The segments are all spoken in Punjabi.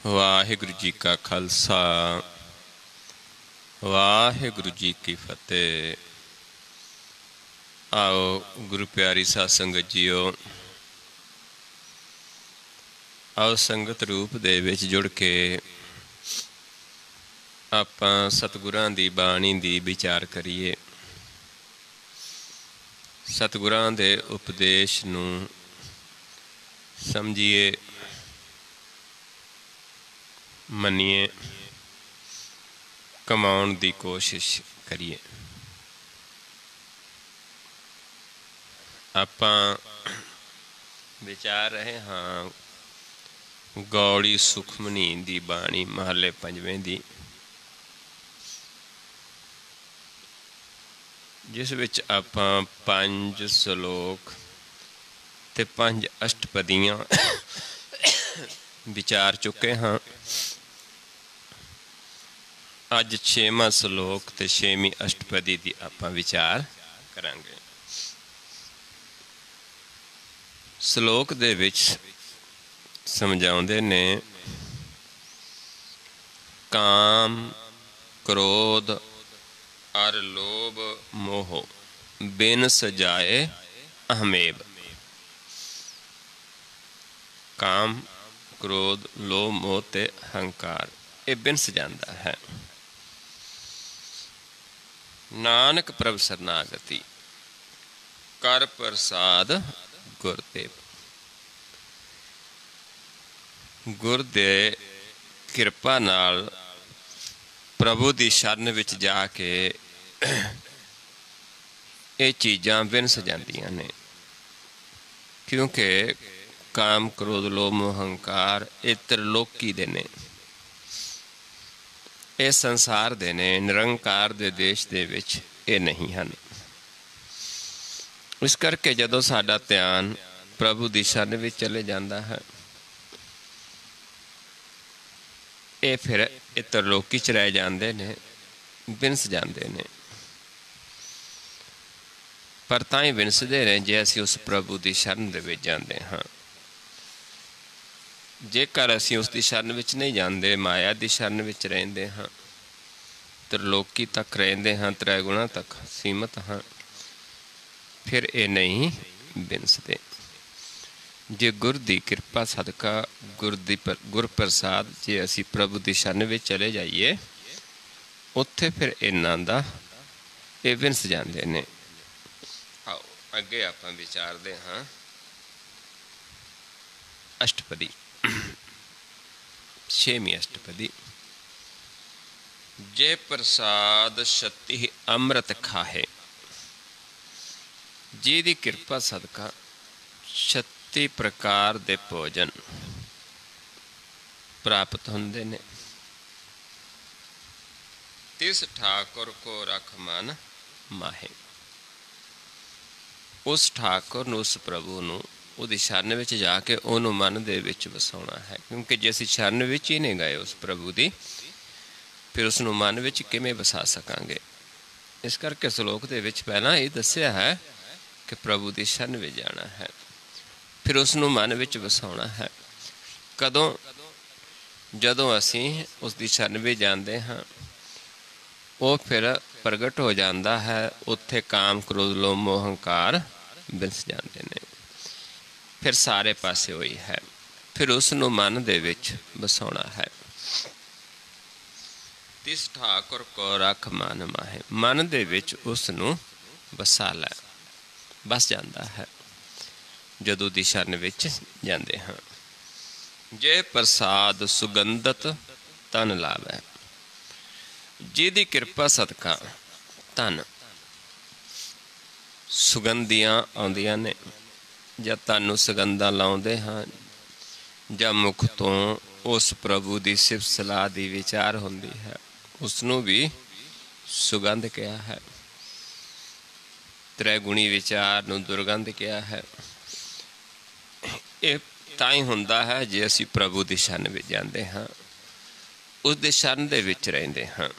वाहिगुरु जी का खालसा वाहिगुरु जी की फतेह। आओ गुरु प्यारी साध संगत जीओ, आओ संगत रूप दे विच जुड़ के आपां सतगुरां दी बाणी दी विचार करिए। सतगुरां दे उपदेश नूं समझिए, मनीए, कमाउण दी कोशिश करिए। आपां विचार रहे हाँ गौड़ी सुखमनी दी बाणी महले पंजवें दी, जिस विच आपां 5 सलोक ते 5 अष्टपदियां विचार चुके हाँ। अज 6वां सलोक ते 6वीं अष्टपदी दी आपां विचार करांगे। सलोक दे विच समझाउंदे ने काम, क्रोध अर लोभ मोह बिन सजाए अहमेव। काम, क्रोध, लोभ मोह ते हंकार ये बिन सजांदा है। नानक प्रभ सरनागति कर प्रसाद गुरदेव। गुर दे किरपा नाल प्रभु दी शरण विच जाके ये चीज़ां बिन सजांदियां ने, क्योंकि काम, क्रोध, लोभ, मोह, हंकार ये त्रिलोकी दे ने, ये संसार दे ने, निरंकार दे देश दे विच ये नहीं हन। इस करके जदों साडा ध्यान प्रभु दी शरण विच चले जांदा है, ये फिर ये त्रिलोकी च रह जांदे ने, बिनस जांदे ने। पर तां ही विनसदे ने जे असीं उस प्रभु दी शरण दे विच जांदे हाँ। जेकर असीं उस दी शरण विच नहीं जांदे, माया दी शरण विच रहिंदे हाँ, त्रिलोकी तक रहिंदे हाँ, त्रैगुणा तक सीमित हाँ, फिर ये नहीं बिनसदे। जे गुर दी किरपा सदका गुर प्रसाद जे असी प्रभु दी शरण विच चले जाइए, उत्थे फिर इन्हां दा ये विनस जांदे ने। आओ अगे आपां विचारदे हाँ अष्टपदी 6वीं अष्टपदी। जे प्रसाद शक्ति अमृत खाहे। जी दी किरपा सदका 36 प्रकार दे भोजन प्राप्त होंदे ने। तिस ठाकुर को रख मन माहे। उस ठाकुर नूं, उस प्रभु नूं उहदी शरण विच जाके उहनूं मन दे विच वसाउणा है, क्योंकि जे असीं शरण विच ही नहीं गए उस प्रभु दी, फिर उसनूं मन विच किवें वसा सकांगे। इस करके सलोक दे विच पहलां ये दस्सिया है कि प्रभु दी शरण विच जाना है, फिर उसनूं मन विच वसाउणा है। कदों? जदों असीं उसदी शरण विच जांदे हाँ, वो फिर प्रगट हो जाता है। उत्थे काम, क्रोध, लोभ, मोह, हंकार बिनस जाते हैं। फिर सारे पासे होई है, फिर उसनूं मन दे विच वसाउणा है। तिस ठाकुर को रख मन माहे। मन दे विच उसनूं वसा लै, बस जाता है जदों दी शरण विच जांदे हाँ। जे प्रसाद सुगंधत तन लावै। जिहदी किरपा सदका तन सुगंधियां आउंदियां ने, जां तन सुगंधां लाउंदे हाँ, जां मुख तो उस प्रभु दी सिफत सलाह दी विचार हुंदी है, उसनूं भी सुगंध कहा है। त्रैगुणी विचार नूं दुर्गंध कहा है। ये तां ही हुंदा है जे असीं प्रभु दी शरण विच जांदे हाँ, उस दे शरण दे विच रहिंदे हाँ।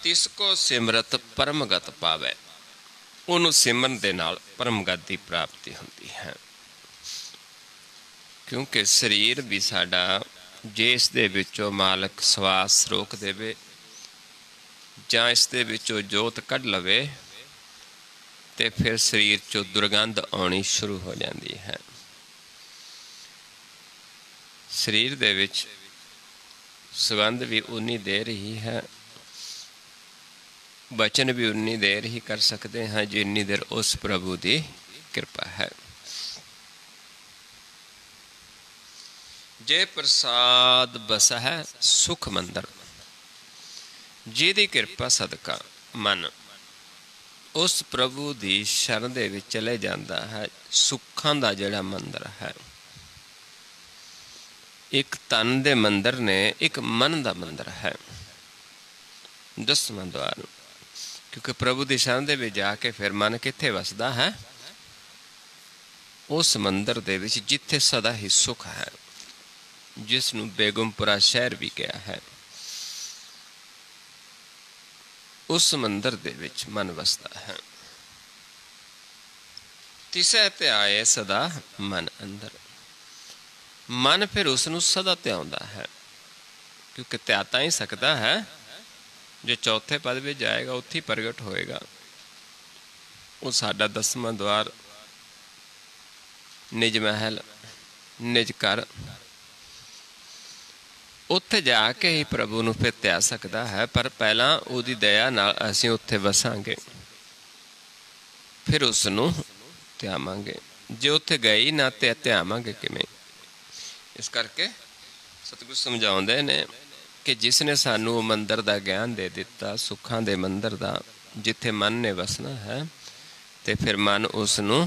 तिस को सिमरत परमगत पावै। उन्होंने सिमरन दे नाल परमगत की प्राप्ति होती है। क्योंकि शरीर भी साडा जे इस दे विचों मालक सवास रोक देवे जां इस दे विचों जोत कढ लवे ते फिर शरीर चों दुर्गंध आउणी शुरू हो जाती है। शरीर दे विच सुगंध भी उन्नी देर ही है, बचन भी उन्नी देर ही कर सकते हैं जिन्नी देर उस प्रभु की कृपा है। जे प्रसाद बस है सुख मंदिर, जिहदी कृपा सदका मन उस प्रभु की शरण दे विच चले जाता है। सुखां दा जिहड़ा मंदिर है, एक तन दे मंदिर ने, एक मन दा मंदिर है। 10वां द्वार, क्योंकि प्रभु की शरण दे विच जाके फिर मन कित्थे वसदा है? उस मंदिर दे विच जिथे सदा ही सुख है, जिसनूं बेगमपुरा शहर भी कहा है। उस मंदिर दे विच मन वसदा है। तिसै ध्याए सदा मन अंदर, मन फिर उसनूं सदा ध्याउंदा है, क्योंकि ध्या तां ही सकदा है जो चौथे पद में जाएगा उत्थे ही प्रगट होएगा। वो साडा 10वां द्वार, निज महल, निज घर, उत्थे जाके ही प्रभु नूं फिर ध्या सकदा है। पर पहला उहदी दया नाल असीं उत्थे वसांगे, फिर उसनूं ध्यावांगे। जे उत्थे गए ही ना ते ध्यावांगे किवें? इस करके सतगुरु समझाउंदे ने कि जिसने सानू मंदिर का ज्ञान दे दिता, सुखां दे मंदिर का, जिथे मन ने वसना है, ते फिर मन उसनू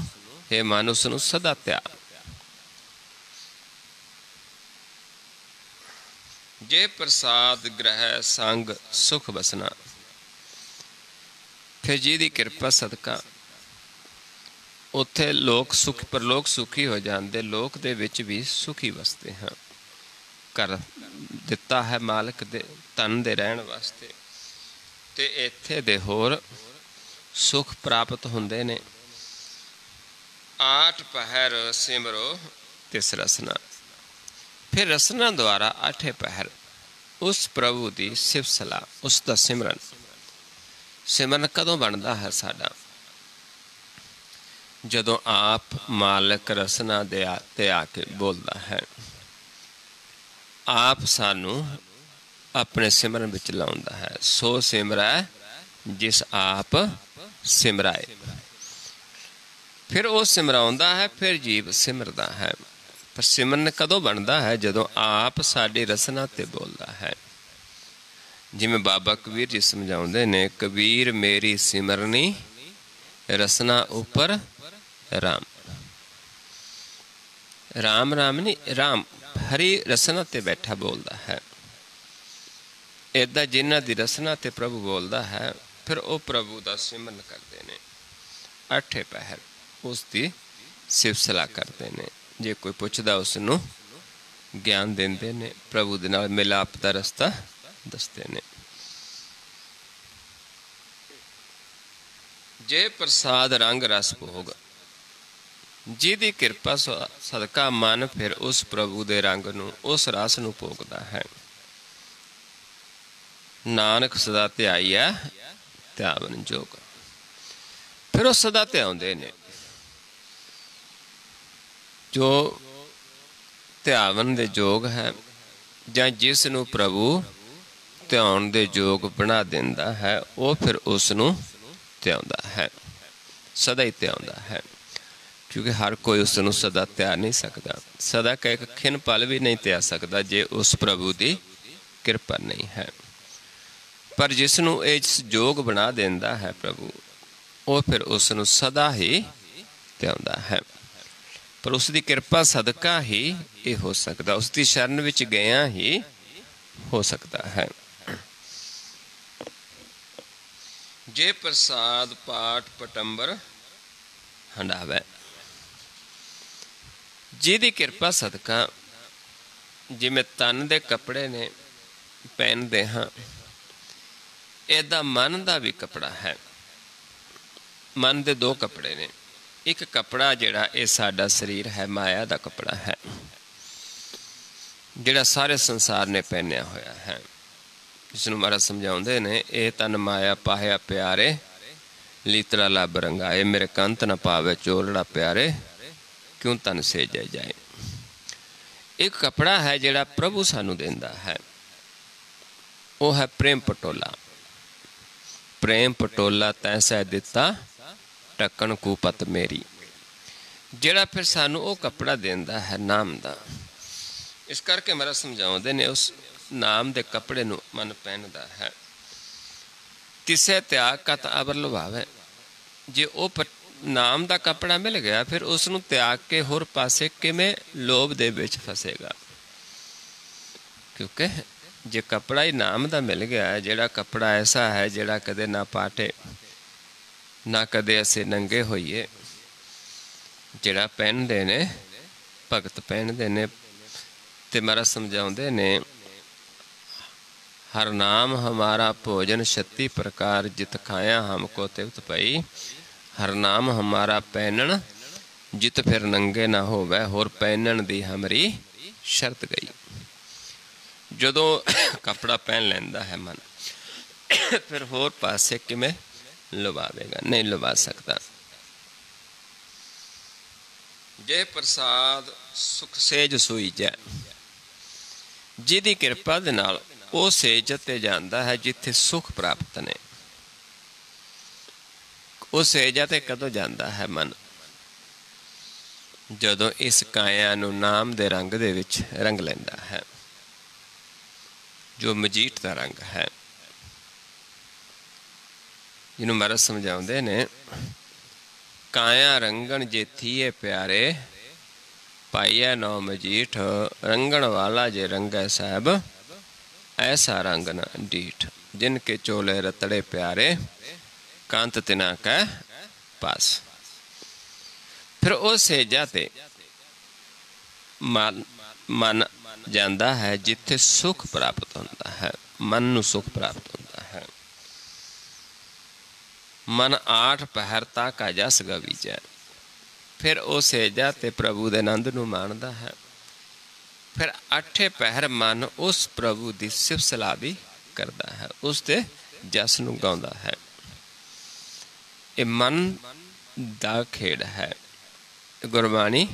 हे मन उसनू सदा त्या। जे प्रसाद ग्रह संग सुख बसना, फिर जिहदी कृपा सदका उत्थे लोक सुख परलोक सुखी हो जाते, लोक दे विच भी सुखी वसते हैं। कर दिता है मालक दे तन दे रहन वास्ते, ते इत्थे दे होर सुख प्राप्त हुंदे ने। 8 पहर सिमरो तिस रसना, फिर रसना द्वारा 8 पहर उस प्रभु की सिफ सलाह, उसका सिमरन। सिमरन कदों बनता है साडा? जदों आप मालक रसना दे आते आके बोलता है, आप सानू अपने सिमरन विच लाउंदा है। सो सिमरै जिस आप सिमराए, फिर वो सिमराउंदा है, फिर जीव सिमरदा है। पर सिमरन कदों बनता है? जदों आप साडी रसना ते बोलता है। जिवें बाबा कबीर जी समझाउंदे ने, कबीर मेरी सिमरनी रसना उपर राम। राम राम नहीं, राम हरी रसना ते बैठा बोलता है। इदा जिन्हां दी रसना ते प्रभु बोलता है, फिर वो प्रभु का सिमरन करते हैं। 8 पहर उसकी सिफ सलाह करते हैं। जे कोई पुछदा उसनूं ज्ञान देंदे ने, प्रभु दे नाल मिलाप दा रस्ता दसते ने। जे प्रसाद रंग रस भोग, जिहदी कृपा सदका मन फिर उस प्रभु दे रंग नूं, उस रस नूं भोगदा है। नानक सदा ध्याईया ध्यावन जोग, फिर वो सदा ध्याउंदे ने। जो ध्यावन दे जोग है, जां जिस नूं प्रभु ध्याउण दे जोग बना दिंदा है, वो फिर उसनूं ध्याउंदा है, सदा ही ध्याउंदा है। क्योंकि हर कोई उसनूं सदा त्या नहीं सकता, सदा का एक खिन पल भी नहीं त्या सकता जे उस प्रभु की कृपा नहीं है। पर जिसनूं इस जोग बना देंदा है प्रभु, वो फिर उसनूं सदा ही त्याउंदा है। पर उसकी कृपा सदका ही ये हो सकता, उसकी शरण विच गया ही हो सकता है। जे प्रसाद पाठ पटंबर हंडावे, जिहदी कृपा सदका जिवें तन दे कपड़े ने पहनते हाँ, इदा मन का भी कपड़ा है। मन के 2 कपड़े ने। एक कपड़ा जिहड़ा ये साडा शरीर है, माया का कपड़ा है। ਜਿਹੜਾ ਸਾਰੇ ਸੰਸਾਰ ਨੇ ਪਹਿਨਿਆ ਹੋਇਆ ਹੈ। ਇਸ ਨੂੰ ਮਹਾਰਾਜ ਸਮਝਾਉਂਦੇ ਨੇ, ਇਹ ਤਨ ਮਾਇਆ ਪਾਹਿਆ ਪਿਆਰੇ, ਲੀਤਰਾ ਲੱਭ ਰੰਗਾਏ, ਮੇਰੇ ਕੰਤ ਨ ਪਾਵੇ ਚੋਲੜਾ ਪਿਆਰੇ, ਕਿਉਂ ਤਨ ਸੇਜੈ ਜਾਏ। ਇੱਕ ਕੱਪੜਾ ਹੈ ਜਿਹੜਾ ਪ੍ਰਭੂ ਸਾਨੂੰ ਦਿੰਦਾ ਹੈ, ਉਹ ਹੈ ਪ੍ਰੇਮ ਪਟੋਲਾ। ਪ੍ਰੇਮ ਪਟੋਲਾ ਤੈਸੈ ਦਿੱਤਾ, ਢੱਕਣ ਕੂਪਤ ਮੇਰੀ। ਜਿਹੜਾ ਫਿਰ ਸਾਨੂੰ ਉਹ ਕੱਪੜਾ ਦਿੰਦਾ ਹੈ ਨਾਮ ਦਾ। ਇਸ ਕਰਕੇ ਮਹਾਰਾਜ ਸਮਝਾਉਂਦੇ ਨੇ, ਉਸ ਨਾਮ ਦੇ ਕੱਪੜੇ ਨੂੰ ਮਨ ਪਹਿਨਦਾ ਹੈ। ਤਿਸੈ ਤਿਆਗ ਕਤ ਅਵਰ ਲੁਭਾਵੈ। ਜੇ ਉਹ ਨਾਮ ਦਾ ਕੱਪੜਾ ਮਿਲ ਗਿਆ, ਫਿਰ ਉਸ ਨੂੰ ਤਿਆਗ ਕੇ ਹੋਰ ਪਾਸੇ ਕਿਵੇਂ ਲੋਭ ਦੇ ਵਿੱਚ ਫਸੇਗਾ। ਕਿਉਂਕਿ ਜੇ ਕੱਪੜਾ ਹੀ ਨਾਮ ਦਾ ਮਿਲ ਗਿਆ, ਜਿਹੜਾ ਕੱਪੜਾ ਐਸਾ ਹੈ ਜਿਹੜਾ ਕਦੇ ਨਾ ਪਾਟੇ, ਨਾ ਕਦੇ ਅਸੀਂ ਨੰਗੇ ਹੋਈਏ, ਜਿਹੜਾ ਪਹਿਨਦੇ ਨੇ ਭਗਤ ਪਹਿਨਦੇ ਨੇ। ਤੇ ਮਹਾਰਾਜ ਸਮਝਾਉਂਦੇ ਨੇ, ਹਰ ਨਾਮ ਹਮਾਰਾ ਭੋਜਨ 36 ਪ੍ਰਕਾਰ, ਜਿਤ ਖਾਇਆ ਹਮਕੋ ਤਿਵਤ ਪਈ। ਹਰ ਨਾਮ ਹਮਾਰਾ ਪਹਿਨਣ, ਜਿਤ ਫਿਰ ਨੰਗੇ ਨਾ ਹੋਵੇ, ਹੋਰ ਪਹਿਨਣ ਦੀ ਹਮਰੀ ਸ਼ਰਤ ਗਈ। ਜਦੋਂ ਕੱਪੜਾ ਪਹਿਨ ਲੈਂਦਾ ਹੈ ਮਨ, ਫਿਰ ਹੋਰ ਪਾਸੇ ਕਿਵੇਂ ਲੁਭਾਵੇਗਾ? ਨਹੀਂ ਲੁਭਾ ਸਕਦਾ। ਜੇ ਪ੍ਰਸਾਦ ਸੁਖ ਸੇਜ ਸੋਈਜੈ। ਜਿਹਦੀ ਕਿਰਪਾ ਦੇ ਨਾਲ ਉਹ ਸੇਜ ਤੇ ਜਾਂਦਾ ਹੈ ਜਿੱਥੇ ਸੁਖ ਪ੍ਰਾਪਤ ਨੇ। ਉਹ ਸੇਜਾ ਤੇ ਕਦੋਂ ਜਾਂਦਾ ਹੈ ਮਨ? ਜਦੋਂ ਇਸ ਕਾਇਆ ਨੂੰ ਨਾਮ ਦੇ ਰੰਗ ਦੇ ਵਿੱਚ ਰੰਗ ਲੈਂਦਾ ਹੈ, ਜੋ ਮਜੀਠ ਦਾ ਰੰਗ ਹੈ, ਜਿਹਨੂੰ ਮਹਾਰਾਜ ਸਮਝਾਉਂਦੇ ਨੇ, ਕਾਇਆ ਰੰਗਣ ਜੇ ਥੀਏ ਪਿਆਰੇ, ਪਾਈਐ ਨੌ ਮਜੀਠ। ਰੰਗਣ ਵਾਲਾ ਜੇ ਰੰਗੈ ਸਾਹਿਬ, ਐਸਾ ਰੰਗ ਨ ਡੀਠ। ਜਿਨ ਕੇ ਚੋਲੇ ਰਤੜੇ ਪਿਆਰੇ, ਕਾਂਤ ਤਿਨਾ ਕੈ ਪਾਸ। ਫਿਰ ਉਹ ਸੇਜਾ ਤੇ ਮਨ ਜਾਂਦਾ ਹੈ ਜਿੱਥੇ ਸੁਖ ਪ੍ਰਾਪਤ ਹੁੰਦਾ ਹੈ। ਮਨ ਨੂੰ ਸੁਖ ਪ੍ਰਾਪਤ ਹੁੰਦਾ ਹੈ। ਮਨ 8 ਪਹਿਰ ਤੱਕ ਜਸ ਗਵੀਜੈ। ਫਿਰ ਉਹ ਸੇਜਾ ਤੇ ਪ੍ਰਭੂ ਦੇ ਆਨੰਦ ਨੂੰ ਮਾਣਦਾ ਹੈ। ਫਿਰ 8 ਪਹਿਰ ਮਨ ਉਸ ਪ੍ਰਭੂ ਦੀ ਸਿਫਤ ਸਲਾਹ ਵੀ ਕਰਦਾ ਹੈ, ਉਸ ਦੇ ਜਸ ਨੂੰ ਗਾਉਂਦਾ ਹੈ। ਇਹ ਮਨ ਦਾ ਖੇਡ ਹੈ। ਗੁਰਬਾਣੀ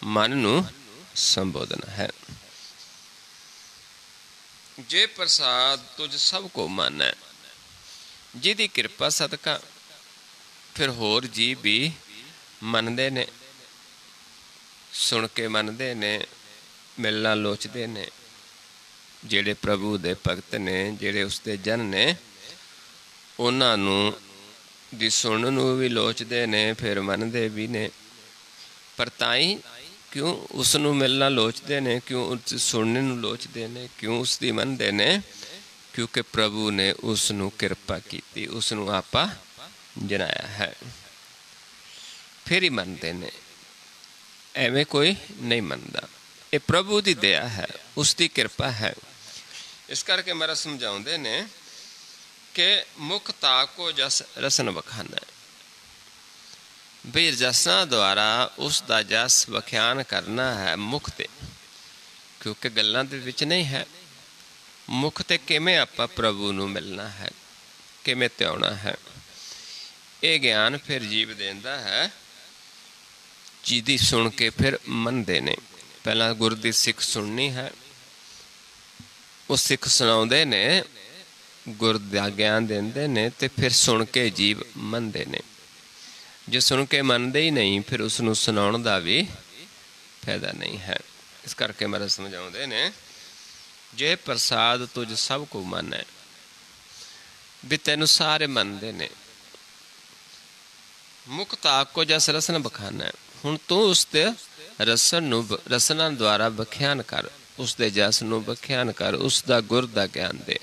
ਮਨ ਨੂੰ ਸੰਬੋਧਨ ਹੈ। ਜੇ ਪ੍ਰਸਾਦ ਤੁਝ ਸਭ ਕੋ ਮਾਨੈ। ਜਿਹਦੀ ਕਿਰਪਾ ਸਦਕਾ ਫਿਰ ਹੋਰ ਜੀਵ ਵੀ ਮੰਨਦੇ ਨੇ, ਸੁਣ ਕੇ ਮੰਨਦੇ ਨੇ, ਮਿਲਣਾ ਲੋਚਦੇ ਨੇ। ਜਿਹੜੇ ਪ੍ਰਭੂ ਦੇ ਭਗਤ ਨੇ, ਜਿਹੜੇ ਉਸਦੇ ਜਨ ਨੇ, ਉਹਨਾਂ ਨੂੰ ਦੀ ਸੁਣਨ ਨੂੰ ਵੀ ਲੋਚਦੇ ਨੇ, ਫਿਰ ਮੰਨਦੇ ਵੀ ਨੇ। ਪਰ ਤਾਂ ਹੀ ਕਿਉਂ ਉਸ ਨੂੰ ਮਿਲਣਾ ਲੋਚਦੇ ਨੇ, ਕਿਉਂ ਉਸ ਸੁਣਨ ਨੂੰ ਲੋਚਦੇ ਨੇ, ਕਿਉਂ ਉਸ ਦੀ ਮੰਨਦੇ ਨੇ? ਕਿਉਂਕਿ ਪ੍ਰਭੂ ਨੇ ਉਸ ਨੂੰ ਕਿਰਪਾ ਕੀਤੀ, ਉਸ ਨੂੰ ਆਪਾ ਜਨਾਇਆ ਹੈ, ਫਿਰ ਹੀ ਮੰਨਦੇ ਨੇ। ਐਵੇਂ ਕੋਈ ਨਹੀਂ ਮੰਨਦਾ। ਇਹ ਪ੍ਰਭੂ ਦੀ ਦਇਆ ਹੈ, ਉਸ ਦੀ ਕਿਰਪਾ ਹੈ। ਇਸ ਕਰਕੇ ਮਹਾਰਾਜ ਸਮਝਾਉਂਦੇ ਨੇ ਕਿ ਮੁਖ ਤਾਕੋ ਜਸ ਰਸਨ ਵਖਾਨਾ। ਵੀ ਜਸਾਂ ਦੁਆਰਾ ਉਸ ਦਾ ਜਸ ਵਖਿਆਨ ਕਰਨਾ ਹੈ ਮੁਖ ਤੇ, ਕਿਉਂਕਿ ਗੱਲਾਂ ਦੇ ਵਿੱਚ ਨਹੀਂ ਹੈ। ਮੁਖ ਤੇ ਕਿਵੇਂ ਆਪਾਂ ਪ੍ਰਭੂ ਨੂੰ ਮਿਲਣਾ ਹੈ, ਕਿਵੇਂ ਧਿਆਉਣਾ ਹੈ, ਇਹ ਗਿਆਨ ਫਿਰ ਜੀਵ ਦਿੰਦਾ ਹੈ। ਜਿਹਦੀ ਸੁਣ ਕੇ ਫਿਰ ਮੰਨਦੇ ਨੇ। ਪਹਿਲਾਂ ਗੁਰੂ ਦੀ ਸਿੱਖ ਸੁਣਨੀ ਹੈ, ਉਹ ਸਿੱਖ ਸੁਣਾਉਂਦੇ ਨੇ, ਗੁਰ ਦਾ ਗਿਆਨ ਦਿੰਦੇ ਨੇ, ਤੇ ਫਿਰ ਸੁਣ ਕੇ ਜੀਵ ਮੰਨਦੇ ਨੇ। ਜੇ ਸੁਣ ਕੇ ਮੰਨਦੇ ਹੀ ਨਹੀਂ, ਫਿਰ ਉਸ ਨੂੰ ਸੁਣਾਉਣ ਦਾ ਵੀ ਫਾਇਦਾ ਨਹੀਂ ਹੈ। ਇਸ ਕਰਕੇ ਮਹਾਰਾਜ ਸਮਝਾਉਂਦੇ ਨੇ, ਜੇ ਪ੍ਰਸਾਦ ਤੁਝ ਸਭ ਕੋ ਮਾਨੈ। ਵੀ ਤੈਨੂੰ ਸਾਰੇ ਮੰਨਦੇ ਨੇ। ਮੁਖ ਤਾਕੋ ਜਸ ਰਸਨ ਬਖਾਨਾ। ਹੁਣ ਤੂੰ ਉਸ ਦੇ ਰਸਨਾਂ ਦੁਆਰਾ ਵਖਿਆਨ ਕਰ, ਉਸ ਦੇ ਜਸ ਨੂੰ ਵਖਿਆਨ ਕਰ, ਉਸ ਦਾ ਗੁਰ ਦਾ ਗਿਆਨ ਦੇ।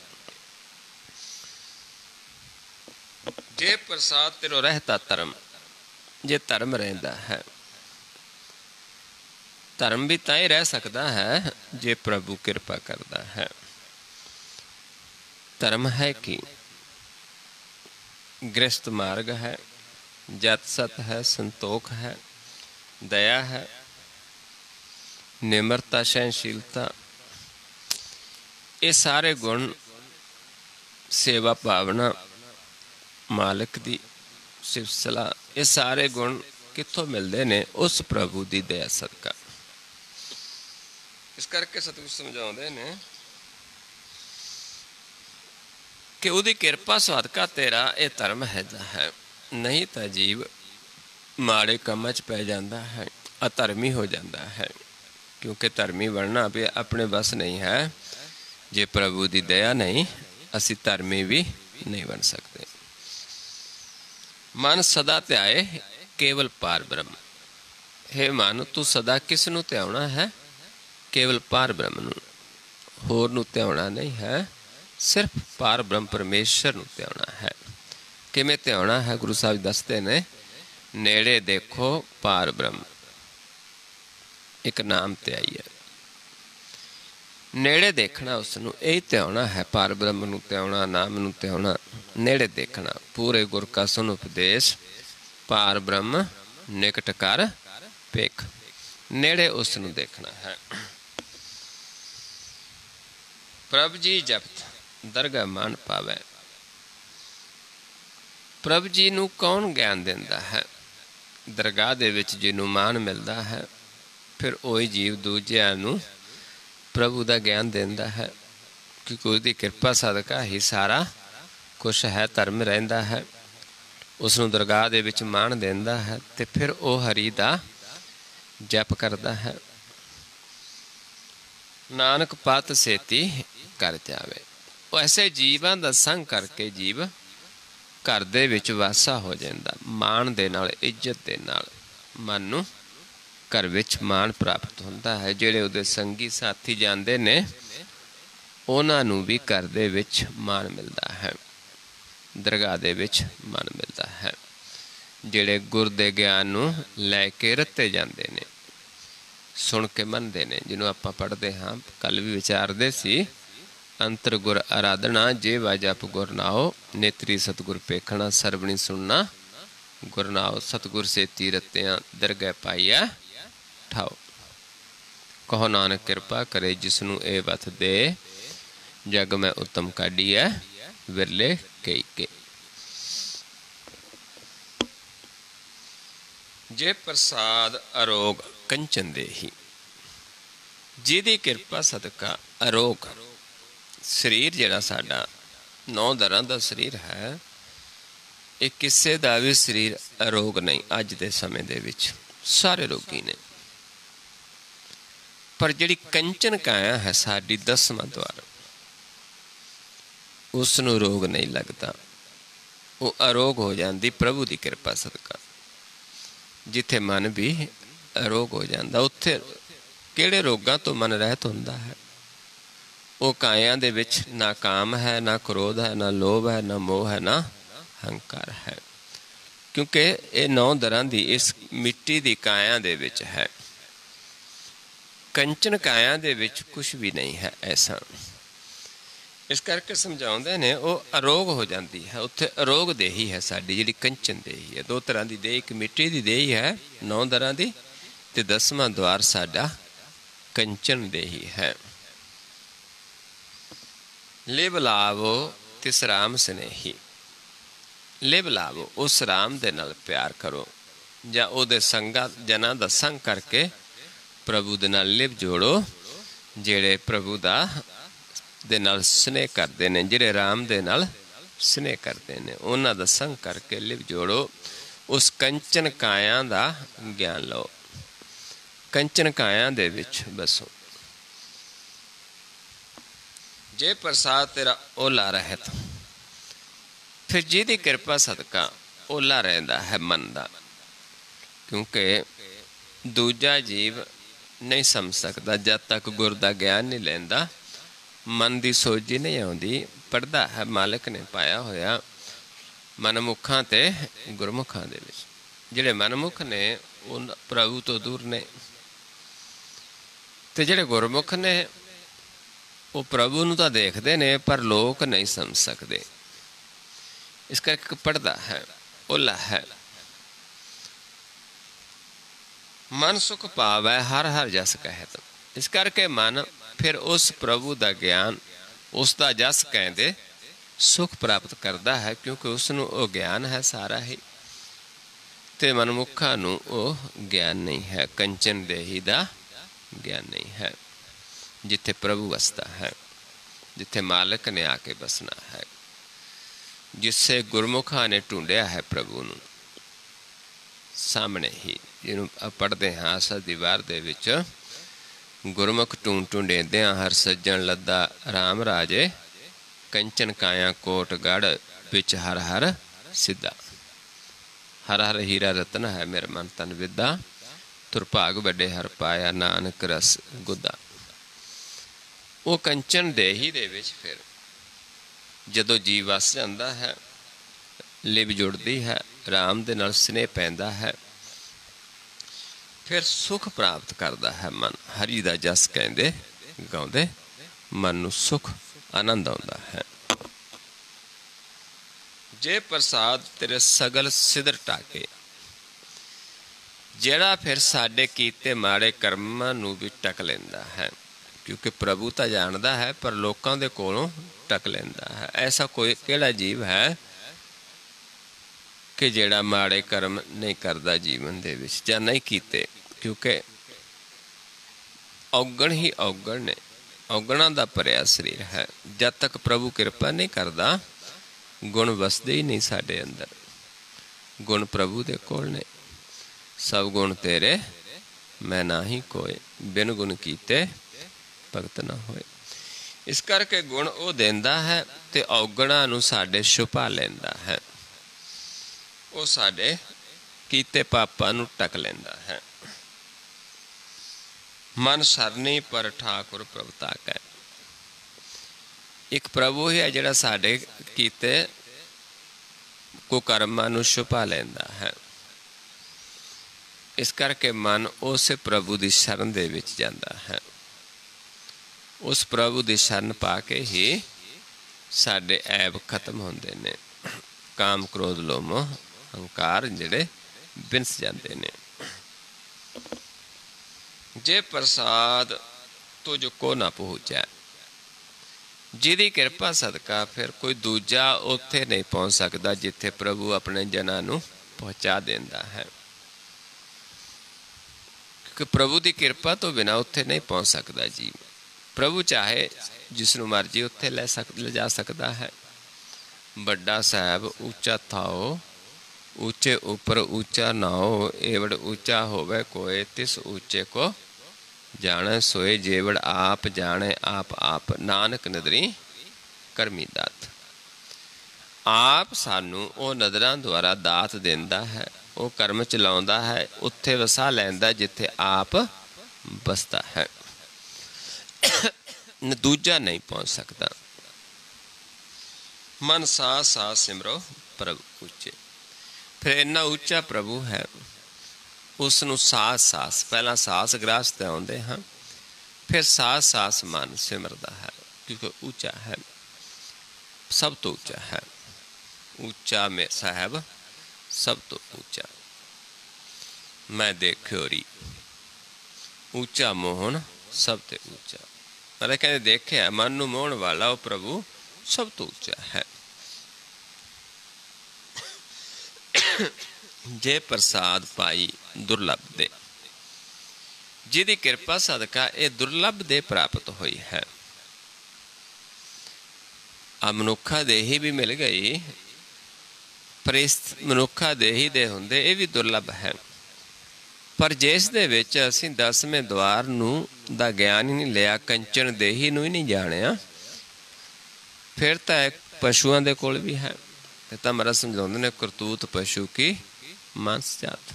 ਜੇ ਪ੍ਰਸਾਦ ਤੇਰੋ ਰਹਿਤਾ ਧਰਮ। ਜੇ ਧਰਮ ਰਹਿੰਦਾ ਹੈ, ਧਰਮ ਵੀ ਤਾਂ ਹੀ ਰਹਿ ਸਕਦਾ ਹੈ ਜੇ ਪ੍ਰਭੂ ਕਿਰਪਾ ਕਰਦਾ ਹੈ। ਧਰਮ ਹੈ ਕਿ ਗ੍ਰਸਤ ਮਾਰਗ ਹੈ, ਜਤ ਸਤ ਹੈ, ਸੰਤੋਖ ਹੈ, ਦਇਆ ਹੈ, ਨਿਮਰਤਾ, ਸਹਿਨਸ਼ੀਲਤਾ, ये सारे गुण सेवा भावना मालिक दी सिफत सलाह, ये सारे गुण कित्थों मिलते ने? उस प्रभु की दया सदका। इस करके सतगुर समझाते हैं कि उहदी किरपा सदका तेरा ये धर्म है, नहीं तो जीव माड़े कामां च पै जाता है, अधर्मी हो जाता है। क्योंकि धर्मी बनना भी अपने बस नहीं है। जे प्रभु की दया नहीं, असी धर्मी भी नहीं बन सकते। मन सदा ध्याए केवल पार ब्रह्म। हे मन, तू सदा किस नूं ध्याउणा है? केवल पार ब्रह्म नूं, होर नूं ध्याउणा नहीं है, सिर्फ पार ब्रह्म परमेश्वर नूं ध्याउणा है। किवें ध्याउणा है? गुरु साहब दसदे ने, नेड़े देखो पार ब्रह्म, एक नाम ते आई है। नेड़े देखना उसनूं, यही ध्याउणा है। पार ब्रह्म नूं ध्याउणा, नाम नूं ध्याउणा, नेड़े देखना। पूरे गुर का सुन उपदेश, पार ब्रह्म निकट कर पेख। नेड़े उसनूं देखना है। प्रभ जी जपत दरगाह मान पावै। प्रभ जी नूं कौन ज्ञान दिंदा है? दरगाह दे विच जिन्नूं मान मिलदा है, फिर वही जीव दूजिआं नूं प्रभु का ज्ञान दिंदा है। क्योंकि उसकी किरपा सदका ही सारा कुछ है, धर्म रहिंदा है। उसनूं दरगाह दे विच मान दिंदा है, ते फिर वह हरि दा जप करदा है। नानक पत सेती कर जावे। ऐसे जीवां दा संग करके जीव घर दे विच वासा हो जाता। मान दे नाल, इज्जत दे नाल मन नूं घर विच मान प्राप्त होंदा है। जिहड़े उहदे संगी साथी जांदे ने, उहनां नूं भी घर दे विच मान मिलदा है, दरगाह दे विच मान मिलदा है। जिहड़े गुर दे ज्ञान नूं लै के रते जांदे ने, सुन के मनदे ने, जिन्हों आपां पढ़दे हां, कल भी विचारदे सी, अंतर गुर आराधना जेवा जप गुर नाओ, नेत्री सतगुर पेखना सरवणी सुनना गुर नाओ। सतगुर से तीरत्या दरगह पाइया ठाओ। कहो नानक कृपा करे जिसनू ए वथ दे, जग में उत्तम काढ़ी है विरले कई के। जे प्रसाद अरोग कंचन दे ही। जिहदी किरपा सदका अरोग शरीर जिहड़ा साडा 9 दरां दा शरीर है, ये किसी का भी शरीर अरोग नहीं। अज के समय दे विच सारे रोगी ने, पर जिहड़ी कंचन काया है साडी 10वां द्वार, उसनूं रोग नहीं लगता। वो अरोग हो जाती प्रभु की किरपा सदका। जिथे मन भी अरोग हो जाता, उत्थे किहड़े रोगां तो मन रहत हुंदा है। वो काया दे विच ना काम है, ना क्रोध है, ना लोभ है, ना मोह है, ना हंकार है। क्योंकि ये 9 दरां दी इस मिट्टी की काया दे विच है। कंचन काया दे विच कुछ भी नहीं है ऐसा। इस करके समझाउंदे ने, वो अरोग हो जाती है। उत्थे अरोग देही है साडी, जिहड़ी कंचन देही है। 2 तरह की देही, एक मिट्टी की देही है 9 दरां दी, ते 10वां द्वार साडा कंचन देही है। लिव लावो तिस राम स्नेही। लिव लावो, उस राम दे नाल प्यार करो, जां उहदे संगा जना दा संग करके प्रभु दे नाल लिव जोड़ो। जिहड़े प्रभु दा दे नाल स्नेह करते हैं, जिहड़े राम दे नाल स्नेह करते हैं, उन्हां दा संग करके लिव जोड़ो। उस कंचन काया दा ज्ञान लो, कंचन काया दे विच बसो। जे प्रसाद तेरा ओला रहत, फिर जिहदी किरपा सदका ओला रहता है मन का। क्योंकि दूजा जीव नहीं समझ सकता जब तक गुर का ज्ञान नहीं लैंदा, मन की सोझी नहीं आती। पढ़दा है मालिक ने पाया होया मनमुखां ते गुरमुखां दे विच। जिहड़े मनमुख ने उन प्रभु तो दूर ने, ते जिहड़े गुरमुख ने वो प्रभु नूं तां देखदे ने, पर लोक नहीं समझ सकते। इस करके पढ़दा है, ओला है। मन सुख पावै हर हर जस कहत। इस करके मन फिर उस प्रभु का ज्ञान ਉਸ ਦਾ ਜਸ ਕਹਿੰਦੇ ਸੁਖ ਪ੍ਰਾਪਤ ਕਰਦਾ ਹੈ, ਕਿਉਂਕਿ ਉਸ ਨੂੰ ਉਹ ਗਿਆਨ ਹੈ ਸਾਰਾ ਹੀ, ਤੇ ਮਨਮੁੱਖਾਂ ਨੂੰ ਉਹ ਗਿਆਨ ਨਹੀਂ ਹੈ। ਕੰਚਨ ਦੇਹੀ ਦਾ ਗਿਆਨ ਨਹੀਂ ਹੈ, ਜਿੱਥੇ ਪ੍ਰਭੂ ਵਸਦਾ ਹੈ, ਜਿੱਥੇ ਮਾਲਕ ਨੇ ਆ ਕੇ ਬਸਣਾ ਹੈ, ਜਿਸੇ ਗੁਰਮੁਖਾਂ ਨੇ ਢੂੰਡਿਆ ਹੈ ਪ੍ਰਭੂ ਨੂੰ ਸਾਹਮਣੇ ਹੀ, ਜਿਹਨੂੰ ਪੜ੍ਹਦੇ ਹਾਂ ਅਸਾਂ ਦੀਵਾਰ ਦੇ ਵਿੱਚ, ਗੁਰਮੁਖ ਢੂੰਡਿਆਂ ਹਰ ਸੱਜਣ ਲੱਦਾ ਰਾਮ ਰਾਜੇ, ਕੰਚਨ ਕਾਇਆ ਕੋਟ ਗੜ ਵਿੱਚ ਹਰ ਹਰ ਸਿੱਧਾ। ਹਰ ਹਰ ਹੀਰਾ ਰਤਨ ਹੈ ਮੇਰੇ ਮਨ ਤਨ ਵਿਦਾ, ਤੁਰਭਾਗ ਵੱਡੇ ਹਰ ਪਾਇਆ ਨਾਨਕ ਰਸ ਗੁੱਦਾ। ਉਹ ਕੰਚਨ ਦੇਹੀ ਦੇ ਵਿੱਚ ਫਿਰ ਜਦੋਂ ਜੀਵ ਵਸ ਜਾਂਦਾ ਹੈ, ਲਿਵ ਜੁੜਦੀ ਹੈ, ਰਾਮ ਦੇ ਨਾਲ ਸਨੇਹ ਪੈਂਦਾ ਹੈ, ਫਿਰ ਸੁਖ ਪ੍ਰਾਪਤ ਕਰਦਾ ਹੈ ਮਨ। ਹਰੀ ਦਾ ਜਸ ਕਹਿੰਦੇ ਗਾਉਂਦੇ ਮਨ ਨੂੰ ਸੁਖ ਆਨੰਦ ਆਉਂਦਾ ਹੈ। ਜੇ ਪ੍ਰਸਾਦ ਤੇਰੇ ਸਗਲ ਸਿਦਰ ਟਾਕੇ, ਜਿਹੜਾ ਫਿਰ ਸਾਡੇ ਕੀਤੇ ਮਾੜੇ ਕਰਮਾਂ ਨੂੰ ਵੀ ਟਕ ਲੈਂਦਾ ਹੈ, ਕਿਉਂਕਿ ਪ੍ਰਭੂ ਤਾਂ ਜਾਣਦਾ ਹੈ ਪਰ ਲੋਕਾਂ ਦੇ ਕੋਲੋਂ ਟਕ ਲੈਂਦਾ ਹੈ। ਐਸਾ ਕੋਈ ਕਿਹੜਾ ਜੀਵ ਹੈ ਕਿ ਜਿਹੜਾ ਮਾੜੇ ਕਰਮ ਨਹੀਂ ਕਰਦਾ ਜੀਵਨ ਦੇ ਵਿੱਚ, ਜਾਂ ਨਹੀਂ ਕੀਤੇ, ਕਿਉਂਕਿ ਔਗਣ ਹੀ ਔਗਣ ਨੇ, ਔਗਣਾਂ ਦਾ ਭਰਿਆ ਸਰੀਰ ਹੈ। ਜਦ ਤੱਕ ਪ੍ਰਭੂ ਕਿਰਪਾ ਨਹੀਂ ਕਰਦਾ ਗੁਣ ਵਸਦੇ ਹੀ ਨਹੀਂ ਸਾਡੇ ਅੰਦਰ। ਗੁਣ ਪ੍ਰਭੂ ਦੇ ਕੋਲ ਨੇ, ਸਭ ਗੁਣ ਤੇਰੇ ਮੈਂ ਨਾਹੀ ਕੋਏ, ਬਿਨ ਗੁਣ ਕੀਤੇ ਭਗਤ ਨਾ ਹੋਏ। ਇਸ ਕਰਕੇ ਗੁਣ ਉਹ ਦਿੰਦਾ ਹੈ ਤੇ ਔਗਣਾਂ ਨੂੰ ਸਾਡੇ ਛੁਪਾ ਲੈਂਦਾ ਹੈ, ਉਹ ਸਾਡੇ ਕੀਤੇ ਪਾਪਾਂ ਨੂੰ ਟਕ ਲੈਂਦਾ ਹੈ। ਮਨ ਸਰਨੀ ਪਰ ਠਾਕੁਰ ਪ੍ਰਭ ਤਾਕੈ, ਇੱਕ ਪ੍ਰਭੂ ਹੀ ਹੈ ਜਿਹੜਾ ਸਾਡੇ ਕੀਤੇ ਕੁਕਰਮਾਂ ਨੂੰ ਛੁਪਾ ਲੈਂਦਾ ਹੈ। ਇਸ ਕਰਕੇ ਮਨ ਉਸੇ ਪ੍ਰਭੂ ਦੀ ਸ਼ਰਨ ਦੇ ਵਿੱਚ ਜਾਂਦਾ ਹੈ। ਉਸ ਪ੍ਰਭੂ ਦੀ ਸ਼ਰਨ ਪਾ ਕੇ ਹੀ ਸਾਡੇ ਐਬ ਖਤਮ ਹੁੰਦੇ ਨੇ, ਕਾਮ ਕ੍ਰੋਧ ਲੋਭ ਮੋਹ ਹੰਕਾਰ ਜਿਹੜੇ ਬਿਨਸ ਜਾਂਦੇ ਨੇ। ਜੇ ਪ੍ਰਸਾਦ ਤੁਝ ਕੋ ਨਾ ਪਹੁੰਚੈ, ਜਿਹਦੀ ਕਿਰਪਾ ਸਦਕਾ ਫਿਰ ਕੋਈ ਦੂਜਾ ਉੱਥੇ ਨਹੀਂ ਪਹੁੰਚ ਸਕਦਾ ਜਿੱਥੇ ਪ੍ਰਭੂ ਆਪਣੇ ਜਨਾਂ ਨੂੰ ਪਹੁੰਚਾ ਦਿੰਦਾ ਹੈ, ਕਿਉਂਕਿ ਪ੍ਰਭੂ ਦੀ ਕਿਰਪਾ ਤੋਂ ਬਿਨਾਂ ਉੱਥੇ ਨਹੀਂ ਪਹੁੰਚ ਸਕਦਾ ਜੀ। ਪ੍ਰਭੂ ਚਾਹੇ ਜਿਸ ਨੂੰ ਮਰਜੀ ਉੱਥੇ ਲਿਜਾ ਸਕਦਾ ਹੈ। ਵੱਡਾ ਸਾਹਿਬ ਉੱਚਾ ਥਾਓ, ਉੱਚੇ ਉੱਪਰ ਉੱਚਾ ਨਾਓ, ਏਵੜ ਉੱਚਾ ਹੋਵੇ ਕੋਏ, ਤਿਸ ਉੱਚੇ ਕੋ ਜਾਣੈ ਸੋਏ, ਜੇਵੜ ਆਪ ਜਾਣੇ ਆਪ ਆਪ, ਨਾਨਕ ਨਦਰੀ ਕਰਮੀ ਦਾਤ। ਆਪ ਸਾਨੂੰ ਉਹ ਨਦਰਾਂ ਦੁਆਰਾ ਦਾਤ ਦਿੰਦਾ ਹੈ, ਉਹ ਕਰਮ ਚਲਾਉਂਦਾ ਹੈ, ਉੱਥੇ ਵਸਾ ਲੈਂਦਾ ਜਿੱਥੇ ਆਪ ਬਸਦਾ ਹੈ। ਦੂਜਾ ਨਹੀਂ ਪਹੁੰਚ ਸਕਦਾ। ਮਨ ਸਾਹ ਸਾਹ ਸਿਮਰੋ ਪ੍ਰਭੂ ਉੱਚੇ। ਫਿਰ ਇੰਨਾ ਉੱਚਾ ਪ੍ਰਭੂ ਹੈ, ਉਸ ਨੂੰ ਸਾਸ ਸਾਸ, ਪਹਿਲਾਂ ਸਾਸ ਗ੍ਰਾਸ ਤੇ ਆਉਂਦੇ ਹਾਂ, ਫਿਰ ਸਾਸ ਸਾਸ ਮਨ ਸਿਮਰਦਾ ਹੈ, ਕਿਉਂਕਿ ਉੱਚਾ ਹੈ, ਸਭ ਤੋਂ ਉੱਚਾ ਹੈ। ਉੱਚਾ ਮੇ ਸਾਹਿਬ ਸਭ ਤੋਂ ਉੱਚਾ। ਮੈਂ ਦੇਖਿਓ ਰੀ ਉੱਚਾ ਮੋਹਨ ਸਭ ਤੋਂ ਉੱਚਾ। ਮਤਲਬ ਕਹਿੰਦੇ ਦੇਖਿਆ ਮਨ ਨੂੰ ਮੋਹਣ ਵਾਲਾ ਉਹ ਪ੍ਰਭੂ ਸਭ ਤੋਂ ਉੱਚਾ ਹੈ। ਜੇ ਪ੍ਰਸਾਦ ਪਾਈ ਦੁਰਲਭ ਦੇ, ਜਿਹਦੀ ਕਿਰਪਾ ਸਦਕਾ ਇਹ ਦੁਰਲਭ ਦੇ ਪ੍ਰਾਪਤ ਹੋਈ ਹੈ। ਆ ਮਨੁੱਖਾ ਦੇਹੀ ਵੀ ਮਿਲ ਗਈ, ਪਰ ਇਸ ਮਨੁੱਖਾ ਦੇਹੀ ਦੇ ਹੁੰਦੇ ਇਹ ਵੀ ਦੁਰਲਭ ਹੈ। ਪਰ ਜਿਸ ਦੇ ਵਿੱਚ ਅਸੀਂ 10ਵੇਂ ਦੁਆਰ ਨੂੰ ਦਾ ਗਿਆਨ ਹੀ ਨਹੀਂ ਲਿਆ, ਕੰਚਨ ਦੇਹੀ ਨੂੰ ਹੀ ਨਹੀਂ ਜਾਣਿਆ, ਫਿਰ ਤਾਂ ਇੱਕ ਪਸ਼ੂਆਂ ਦੇ ਕੋਲ ਵੀ ਹੈ। ਤੇ ਤਾਂ ਮਹਾਰਾਜ ਸਮਝਾਉਂਦੇ ਨੇ ਕਰਤੂਤ ਪਸ਼ੂ ਕੀ ਮਾਨਸ ਜਾਤ।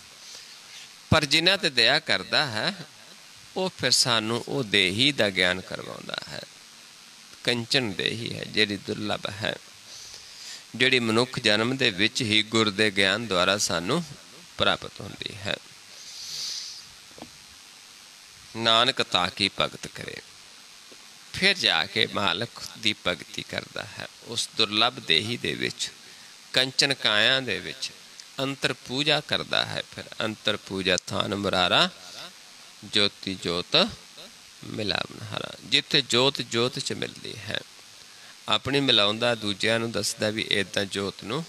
ਪਰ ਜਿਨ੍ਹਾਂ ਤੇ ਦਇਆ ਕਰਦਾ ਹੈ ਉਹ ਫਿਰ ਸਾਨੂੰ ਉਹ ਦੇਹੀ ਦਾ ਗਿਆਨ ਕਰਵਾਉਂਦਾ ਹੈ। ਕੰਚਨ ਦੇਹੀ ਹੈ ਜਿਹੜੀ ਦੁਰਲਭ ਹੈ, ਜਿਹੜੀ ਮਨੁੱਖ ਜਨਮ ਦੇ ਵਿੱਚ ਹੀ ਗੁਰ ਦੇ ਗਿਆਨ ਦੁਆਰਾ ਸਾਨੂੰ ਪ੍ਰਾਪਤ ਹੁੰਦੀ ਹੈ। ਨਾਨਕ ਤਾਂ ਕੀ ਭਗਤ ਕਰੇ, ਫਿਰ ਜਾ ਕੇ ਮਾਲਕ ਦੀ ਭਗਤੀ ਕਰਦਾ ਹੈ। ਉਸ ਦੁਰਲਭ ਦੇਹੀ ਦੇ ਵਿੱਚ, ਕੰਚਨ ਕਾਇਆ ਦੇ ਵਿੱਚ ਅੰਤਰ ਪੂਜਾ ਕਰਦਾ ਹੈ। ਫਿਰ ਅੰਤਰ ਪੂਜਾ ਥਾਨ ਮੁਰਾਰਾ, ਜੋਤੀ ਜੋਤ ਮਿਲਾਵਨ ਹਾਰਾ। ਜਿੱਥੇ ਜੋਤ ਜੋਤ 'ਚ ਮਿਲਦੀ ਹੈ ਆਪਣੀ ਮਿਲਾਉਂਦਾ, ਦੂਜਿਆਂ ਨੂੰ ਦੱਸਦਾ ਵੀ ਇੱਦਾਂ ਜੋਤ ਨੂੰ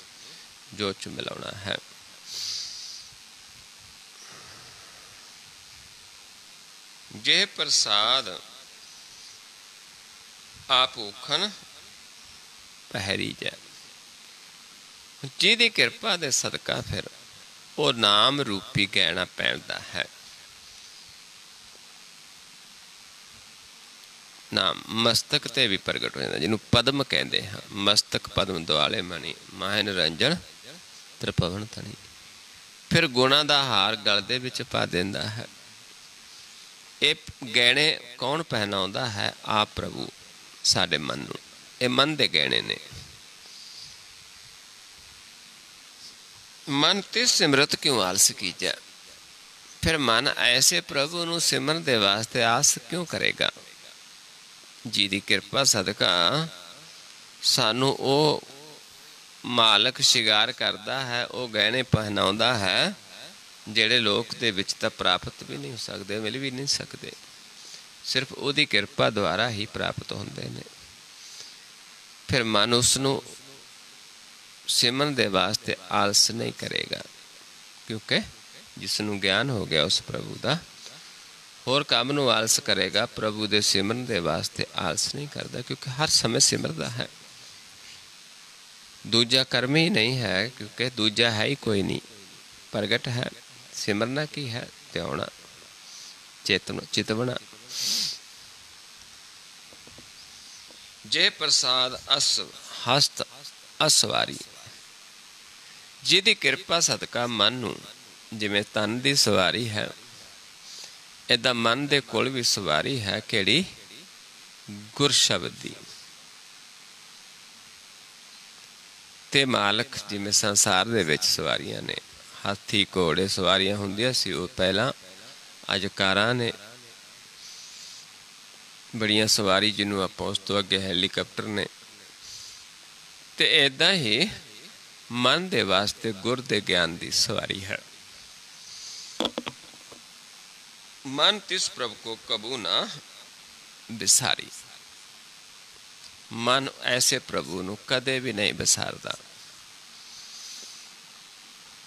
ਜੋਤ 'ਚ ਮਿਲਾਉਣਾ ਹੈ। ਜੇ ਪ੍ਰਸਾਦ ਆ ਭੂਖਨ ਪਹਿਰੀ ਜੈ, ਜਿਹਦੀ ਕਿਰਪਾ ਦੇ ਸਦਕਾ ਫਿਰ ਉਹ ਨਾਮ ਰੂਪੀ ਗਹਿਣਾ ਪਹਿਨਦਾ ਹੈ। ਨਾਮ ਮਸਤਕ ਤੇ ਵੀ ਪ੍ਰਗਟ ਹੋ ਜਾਂਦਾ, ਜਿਹਨੂੰ ਪਦਮ ਕਹਿੰਦੇ ਹਾਂ। ਮਸਤਕ ਪਦਮ ਦੁਆਲੇ ਮਣੀ, ਮਾਹੇ ਨਿਰੰਜਨ ਤ੍ਰਿਭੁਵਨ ਤਣੀ। ਫਿਰ ਗੁਣਾਂ ਦਾ ਹਾਰ ਗਲ ਦੇ ਵਿੱਚ ਪਾ ਦਿੰਦਾ ਹੈ। ਇਹ ਗਹਿਣੇ ਕੌਣ ਪਹਿਨਾਉਂਦਾ ਹੈ? ਆਪ ਪ੍ਰਭੂ ਸਾਡੇ ਮਨ ਨੂੰ। ਇਹ ਮਨ ਦੇ ਗਹਿਣੇ ਨੇ। ਮਨ ਤਿਸ ਸਿਮਰਤ ਕਿਉਂ ਆਲਸ ਕੀਜੈ, ਫਿਰ ਮਨ ਐਸੇ ਪ੍ਰਭੂ ਨੂੰ ਸਿਮਰਨ ਦੇ ਵਾਸਤੇ ਆਸ ਕਿਉਂ ਕਰੇਗਾ? ਜਿਹਦੀ ਕਿਰਪਾ ਸਦਕਾ ਸਾਨੂੰ ਉਹ ਮਾਲਕ ਸ਼ਿੰਗਾਰ ਕਰਦਾ ਹੈ, ਉਹ ਗਹਿਣੇ ਪਹਿਨਾਉਂਦਾ ਹੈ ਜਿਹੜੇ ਲੋਕ ਦੇ ਵਿੱਚ ਤਾਂ ਪ੍ਰਾਪਤ ਵੀ ਨਹੀਂ ਹੋ ਸਕਦੇ, ਮਿਲ ਵੀ ਨਹੀਂ ਸਕਦੇ। ਸਿਰਫ ਉਹਦੀ ਕਿਰਪਾ ਦੁਆਰਾ ਹੀ ਪ੍ਰਾਪਤ ਹੁੰਦੇ ਨੇ। ਫਿਰ ਮਨ ਉਸ ਨੂੰ ਸਿਮਰਨ ਦੇ ਵਾਸਤੇ ਆਲਸ ਨਹੀਂ ਕਰੇਗਾ, ਕਿਉਂਕਿ ਜਿਸ ਨੂੰ ਗਿਆਨ ਹੋ ਗਿਆ ਉਸ ਪ੍ਰਭੂ ਦਾ, ਹੋਰ ਕੰਮ ਨੂੰ ਆਲਸ ਕਰੇਗਾ, ਪ੍ਰਭੂ ਦੇ ਸਿਮਰਨ ਦੇ ਵਾਸਤੇ ਆਲਸ ਨਹੀਂ ਕਰਦਾ, ਕਿਉਂਕਿ ਹਰ ਸਮੇਂ ਸਿਮਰਦਾ ਹੈ। ਦੂਜਾ ਕਰਮ ਹੀ ਨਹੀਂ ਹੈ, ਕਿਉਂਕਿ ਦੂਜਾ ਹੈ ਹੀ ਕੋਈ ਨਹੀਂ, ਪ੍ਰਗਟ ਹੈ। ਸਿਮਰਨਾ ਕੀ ਹੈ? ਧਿਆਉਣਾ, ਚਿਤਵਣਾ। ਜੇ ਪ੍ਰਸਾਦ ਅਸ ਹਸਤ ਅਸਵਾਰੀ, ਜਿਹਦੀ ਕਿਰਪਾ ਸਦਕਾ ਮਨ ਨੂੰ ਜਿਵੇਂ ਤਨ ਦੀ ਸਵਾਰੀ ਹੈ, ਏਦਾਂ ਮਨ ਦੇ ਕੋਲ ਵੀ ਸਵਾਰੀ ਹੈ। ਕਿਹੜੀ? ਗੁਰ ਸ਼ਬਦ ਦੀ। ਤੇ ਮਾਲਕ ਜਿਵੇਂ ਸੰਸਾਰ ਦੇ ਵਿੱਚ ਸਵਾਰੀਆਂ ਨੇ, ਹਾਥੀ ਘੋੜੇ ਸਵਾਰੀਆਂ ਹੁੰਦੀਆਂ ਸੀ ਉਹ ਪਹਿਲਾਂ, ਅੱਜ ਕਾਰਾਂ ਨੇ ਬੜੀਆਂ ਸਵਾਰੀ, ਜਿਹਨੂੰ ਆਪਾਂ ਉਸ ਤੋਂ ਅੱਗੇ ਹੈਲੀਕਾਪਟਰ ਨੇ। ਤੇ ਏਦਾਂ ਹੀ ਮਨ ਦੇ ਵਾਸਤੇ ਗੁਰ ਦੇ ਗਿਆਨ ਦੀ ਸਵਾਰੀ ਹੈ। ਮਨ ਤਿਸ ਪ੍ਰਭ ਕੋ ਕਬੂ ਨਾ ਵਿਸਾਰੀ, ਮਨ ਐਸੇ ਪ੍ਰਭੂ ਨੂੰ ਕਦੇ ਵੀ ਨਹੀਂ ਵਿਸਾਰਦਾ।